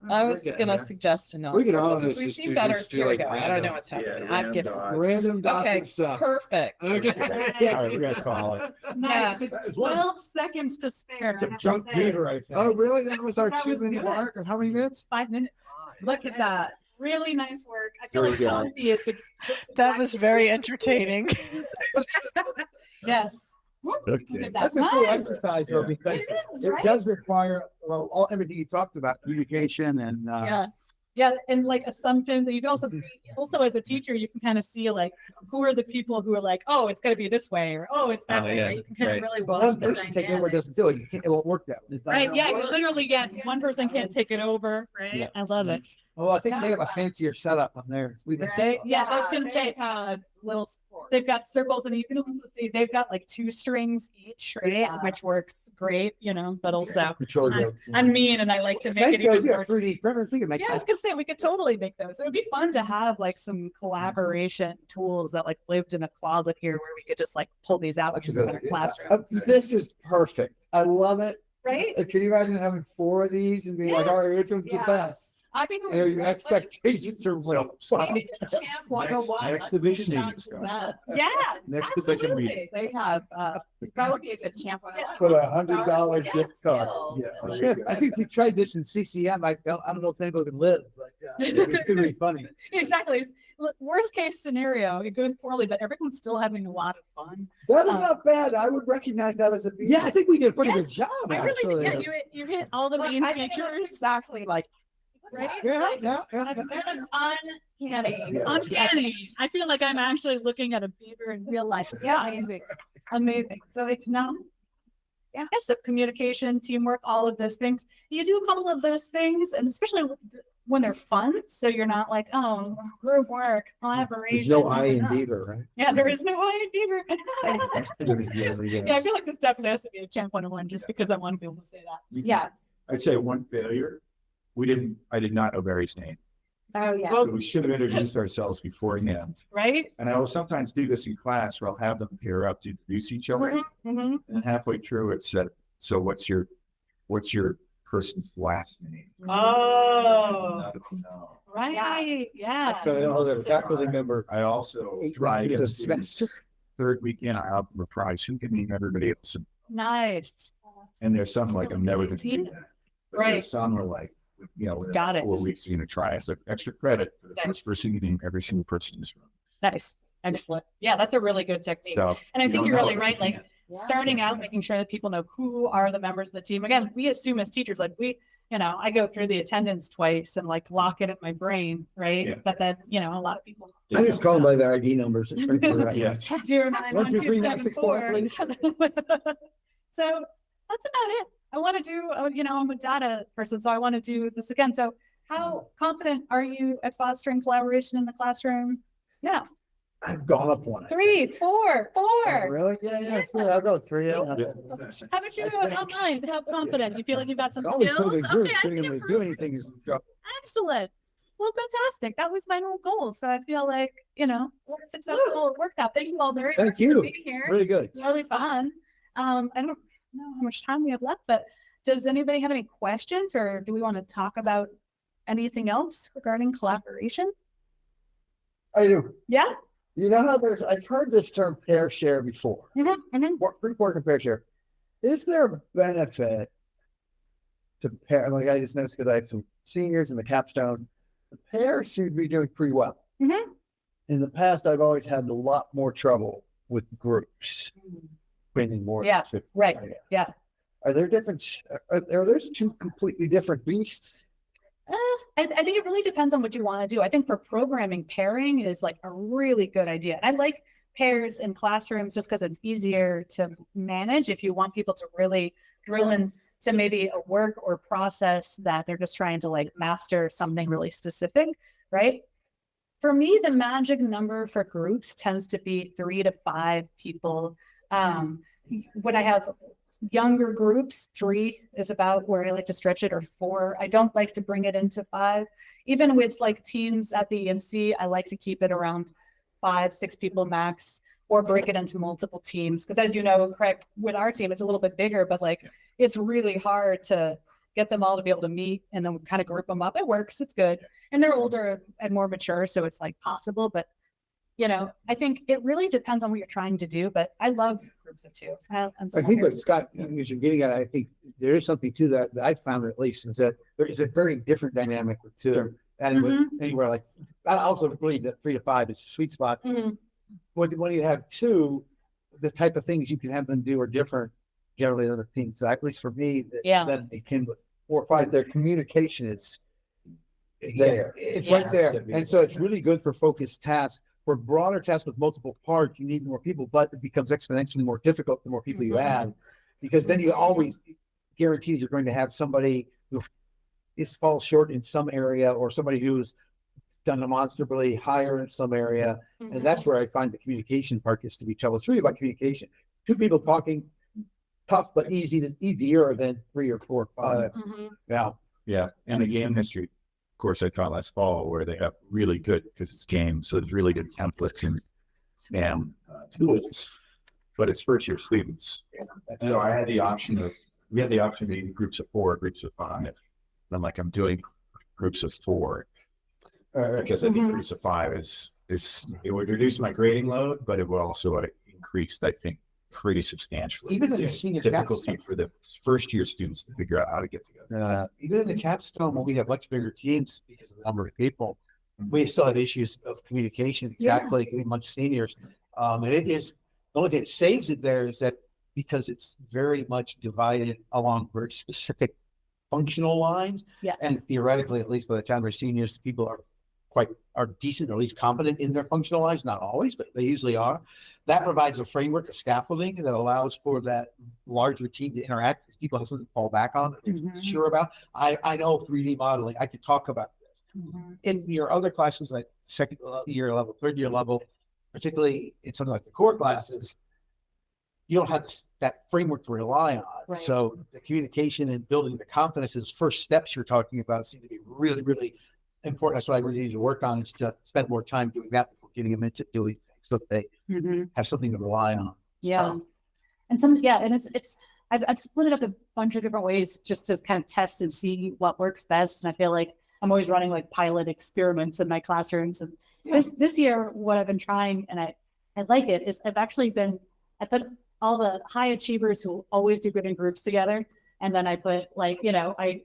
I was gonna suggest a We can non-circle, all 'cause just we've do- seen better. just do Here we like go. I don't random- know what's happening. Yeah, I'd give it. Random dots Okay, and stuff. perfect. Okay. All right, we gotta call it. Nice. Yeah. With 12 seconds to spare. It's a I have to junk say. fever, I think. Oh, really? That was our That was 2 minute good. mark? Or how many minutes? 5 minutes. Look at that. Really nice work. I feel Very like good. Chelsea is the. That was very entertaining. Yes. Okay. That's a cool nice. exercise though, Yeah. because It is, it right? does require, well, everything you talked about, communication and, Yeah. Yeah, and like assumptions, and you can also see, also as a teacher, you can kind of see like who are the people who are like, oh, it's gonna be this way, or oh, it's that Oh, way. yeah, Right? You can kind right. of really watch one the person take over, dynamics. doesn't do it. You can't, it won't work that way. It's not Right, gonna yeah, you work. literally get one person can't take it over, right? Yeah. I love it. Well, I think they have a fancier setup on there. Yes, I was gonna say, little, they've got circles, and you can also see they've got like 2 strings each, right? Which works great, but also Control I- group. I'm mean and I like to make Make it those, even yeah, more. 3D printers, we can make Yeah, I was those. gonna say we could totally make those. It would be fun to have like some collaboration tools that like lived in a closet here where we could just like pull these out That's just a in good our idea. classroom, This is perfect. I love it. right? Can you imagine having 4 of these and being like, all right, which one's the Yeah. best? I think And your expectations are well. Maybe the champ one Next- oh one. next let's division move on meeting to that. Yeah, Next division absolutely. They have, that would be a good champ one. For a $100 Yes, gift card. skills. Yeah, I think if you tried this in CCM, I don't know if anybody could live, but it's gonna be funny. Exactly. Look, worst case scenario, it goes poorly, but everyone's still having a lot of fun. That is not bad. I would recognize that as a. Yeah, I think we did a pretty Yes, good job. I really actually. think you hit all the Look, main I think it features, looks exactly like, right? Yeah, Like, yeah, yeah. I've- that is uncanny. Yeah. uncanny. I feel like I'm actually looking at a beaver in real life. Yeah, amazing, amazing. So they know. Yeah, so communication, teamwork, all of those things. You do a couple of those things, and especially when they're fun. So you're not like, oh, group work, collaboration. There's no I in Beaver, right? Yeah, there is no I in beaver. Yeah, Yeah, I feel like this definitely has to be a champ 101 just because I want to be able to say that. Yeah. I'd say one failure. I did not know Barry's name. Oh, yeah. So we should have introduced ourselves beforehand. Right? And I will sometimes do this in class where I'll have them pair up to introduce each other. Mhm. And halfway through it said, so what's your person's last name? Oh, None of them know. right. Yeah. So they know their faculty member. I also Eight tried weeks to of semester. third weekend, I have a prize. Who can name everybody else? Nice. And there's some like, I'm never going to do that. But Right. there's some are like, within Got it. 4 weeks, you're going to try as an extra credit for the Nice. first person you name every single person in this room. Nice. Excellent. Yeah, that's a really good technique. So, And I you think don't you're know really it, right. you Like can't. starting out, making sure that people know who are the members of the team. Again, we assume as teachers, like I go through the attendance twice and like lock it in my brain, right? Yeah. But then, a lot of people. I just call them by their ID numbers. It's pretty cool, right? Yes. 0912674. So that's about it. I want to do, I'm a data person, so I want to do this again. So how confident are you at fostering collaboration in the classroom? Yeah. I've gone up one. 3, 4, 4. Oh, really? Yeah. So I'll go 3. How about you online? How confident? Do you feel like you've got some Always skills? feel the group. Okay, I Being can able to do improve. anything is. Excellent. Well, fantastic. That was my whole goal. So I feel like, we're successful. It worked out. Thank you all very Thank much for you. being here. Really good. It's really fun. I don't know how much time we have left, but does anybody have any questions, or do we want to talk about anything else regarding collaboration? I do. Yeah. You know how I've heard this term pair share before. Group work and pair share. Is there a benefit to pair? Like I just noticed because I have some seniors in the capstone, the pairs seem to be doing pretty well. Mhm. In the past, I've always had a lot more trouble with groups. Spending more. Yeah, to- right. Yeah. Are there different? Are those two completely different beasts? I think it really depends on what you want to do. I think for programming, pairing is like a really good idea. I like pairs in classrooms just because it's easier to manage if you want people to really drill into maybe a work or process that they're just trying to like master something really specific, right? for me, the magic number for groups tends to be 3 to 5 people. When I have younger groups, 3 is about where I like to stretch it, or 4. I don't like to bring it into 5. Even with like teams at the EMC, I like to keep it around 5, 6 people max, or break it into multiple teams. Because as you know, Craig, with our team, it's a little bit bigger, but like it's really hard to get them all to be able to meet and then kind of group them up. It works, it's good. And they're older and more mature, so it's like possible. But you know, I think it really depends on what you're trying to do, but I love groups of 2. I think what Scott was getting at, I think there is something to that I found at least, is that there is a very different dynamic with 2. And with anywhere like, I also believe that 3 to 5 is a sweet spot. When you have 2, the type of things you can have them do are different generally than the things, at least for me, that they can, with 4 or 5, their communication is there. It's right there. And so it's really good for focused tasks. For broader tasks with multiple parts, you need more people, but it becomes exponentially more difficult the more people you add, because then you always guarantee you're going to have somebody who falls short in some area, or somebody who's done demonstrably higher in some area. And that's where I find the communication part gets to be trouble. It's really about communication. 2 people talking, tough but easier than 3 or 4 or 5. Yeah. And the game history course I taught last fall, where they have really good, because it's games, so there's really good templates and tools, but it's first year students. So I had the option of, we had the option of being groups of 4, groups of 5. And I'm doing groups of 4 because I think groups of 5 is it would reduce my grading load, but it would also increase, I think, pretty substantially. Even in the senior difficulty for the first year students to figure out how to get together. Even in the capstone, when we have much bigger teams because of the number of people, we still have issues of communication, exactly, much seniors. And it is, the only thing that saves it there is that because it's very much divided along very specific functional lines. And theoretically, at least by the time we're seniors, people are decent, or at least competent in their functional lines, not always, but they usually are. That provides a framework, a scaffolding that allows for that larger team to interact. People have something to fall back on that they're sure about. I know 3D modeling, I could talk about this. In your other classes, like second year level, third year level, particularly in something like the core classes, you don't have that framework to rely on. So the communication and building the confidence is first steps you're talking about seem to be really, really important. That's what I really need to work on, is to spend more time doing that before getting them into doing things, so that they have something to rely on. And it's I've split it up a bunch of different ways just to kind of test and see what works best. And I feel like I'm always running like pilot experiments in my classrooms. And this year, what I've been trying, and I like it, is I put all the high achievers who always do good in groups together. And then I put I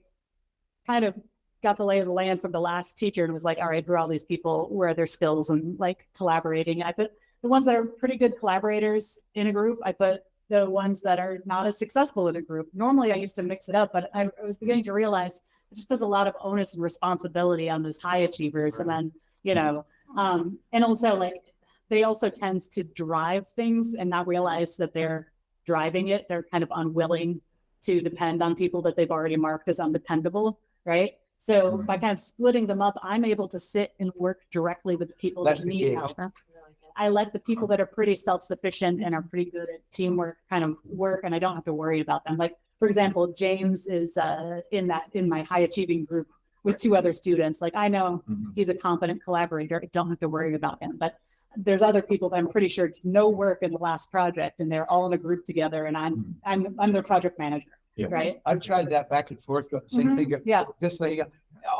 kind of got the lay of the land from the last teacher and was like, all right, who are all these people, where are their skills and like collaborating? I put the ones that are pretty good collaborators in a group. I put the ones that are not as successful in a group. Normally I used to mix it up, but I was beginning to realize it just puts a lot of onus and responsibility on those high achievers. And then, and also like, they also tend to drive things and not realize that they're driving it. They're kind of unwilling to depend on people that they've already marked as undependable, right? So by kind of splitting them up, I'm able to sit and work directly with the people that need help. I like the people that are pretty self-sufficient and are pretty good at teamwork kind of work, and I don't have to worry about them. Like, for example, James is in my high achieving group with 2 other students. Like, I know he's a competent collaborator. I don't have to worry about him. But there's other people that I'm pretty sure did no work in the last project, and they're all in a group together, and I'm their project manager. Right. I've tried that back and forth, but same thing. This way, I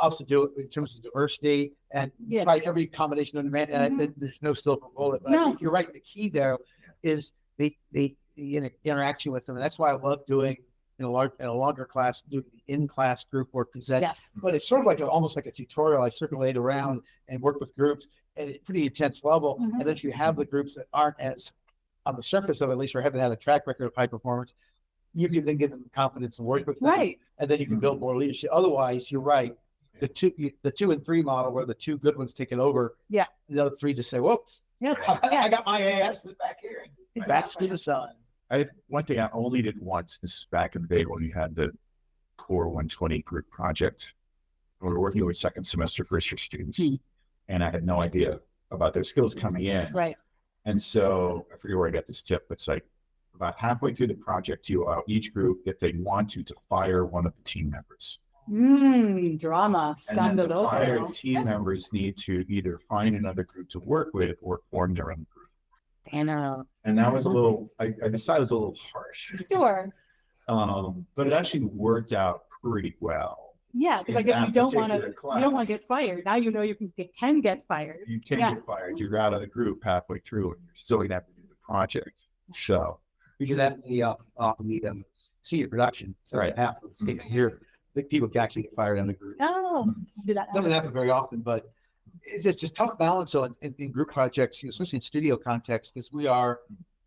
also do it in terms of diversity and try every combination of man. There's no silver bullet, but I think you're right. The key there is the interaction with them, and that's why I love doing in a longer class, doing the in-class group work, because but it's sort of like almost like a tutorial. I circulate around and work with groups at a pretty intense level, and then you have the groups that aren't as on the surface of it, at least, or haven't had a track record of high performance. You can then give them confidence and work with them, and then you can build more leadership. Otherwise, you're right. The 2 and 3 model, where the 2 good ones take it over. The other 3 just say, "Whoops, I got my ass back here." That's to the sun. One thing I only did once. This is back in the day when we had the Core 120 group project. We were working with second semester first year students, and I had no idea about their skills coming in. Right. And so I forget where I got this tip. It's like about halfway through the project, you allow each group, if they want to fire one of the team members. Drama, And then the scandaloso. fired team members need to either find another group to work with or form their own group. I know. And that was a little, I decided it was a little harsh. Sure. But it actually worked out pretty well. Yeah, because In like that you don't want to, particular you don't want to class. get fired. Now you know you can get fired. You can Yeah. get fired. You're out of the group halfway through and you're still gonna have to do the project. So We should have the senior production. So Right. half of senior year, the people can actually get fired in the group. Oh, do that. Doesn't happen very often, but it's just tough balance on in group projects, especially in studio context, because we are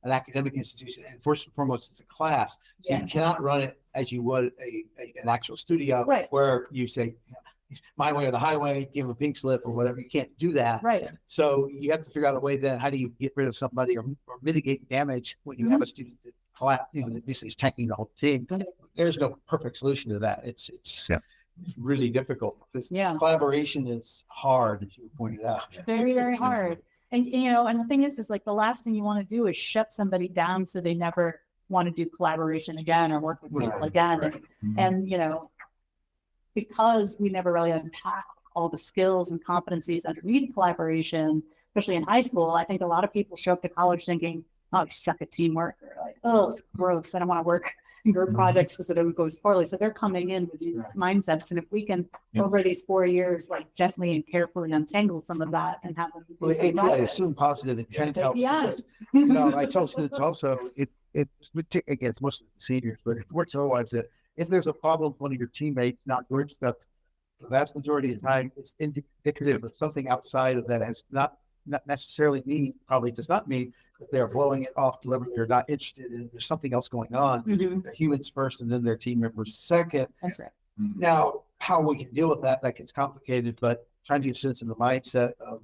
an academic institution, and first and foremost, it's a class. So you Yes. cannot run it as you would an actual studio, Right. where you say, my way or the highway, give them a pink slip or whatever. You can't do that. Right. So you have to figure out a way then, how do you get rid of somebody or mitigate damage when you have a student that collapse, that basically is tanking the whole team. There's no perfect solution to that. It's really difficult. This Yeah. collaboration is hard, as you pointed out. Very, very hard. And and the thing is like the last thing you want to do is shut somebody down so they never want to do collaboration again or work with people again. Right. And because we never really unpack all the skills and competencies underneath collaboration, especially in high school, I think a lot of people show up to college thinking, oh, I suck at teamwork, or like, oh, gross, I don't want to work in group projects because it always goes poorly. So they're coming in with these mindsets. And if we can, over these 4 years, like gently and carefully untangle some of that and have them do Well, some I practice. assume positive intent helps. Yeah. because, I tell students also, it's again, it's mostly seniors, but it works otherwise that if there's a problem with one of your teammates not doing stuff, the vast majority of the time it's indicative of something outside of that has not necessarily probably does not mean that they're blowing it off deliberately or not interested in. There's something else going on. Mhm. They're humans first and then their team members second. That's right. Now, how we can deal with that gets complicated, but trying to get students in the mindset of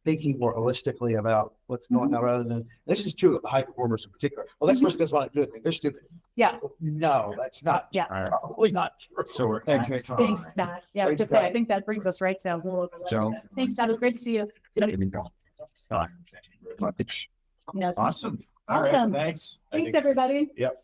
thinking more holistically about what's going on rather than, this is true of the high performers in particular. Well, this person doesn't want to do anything. They're stupid. Yeah. No, that's not. Yeah. Probably not true. So we're Thanks, Matt. Yeah, I was just saying, I think that brings us right to a little over. So- Thanks, Dad. It was great to see you. Yes. Awesome. All right, Awesome. thanks. I Thanks, think- everybody. Yep.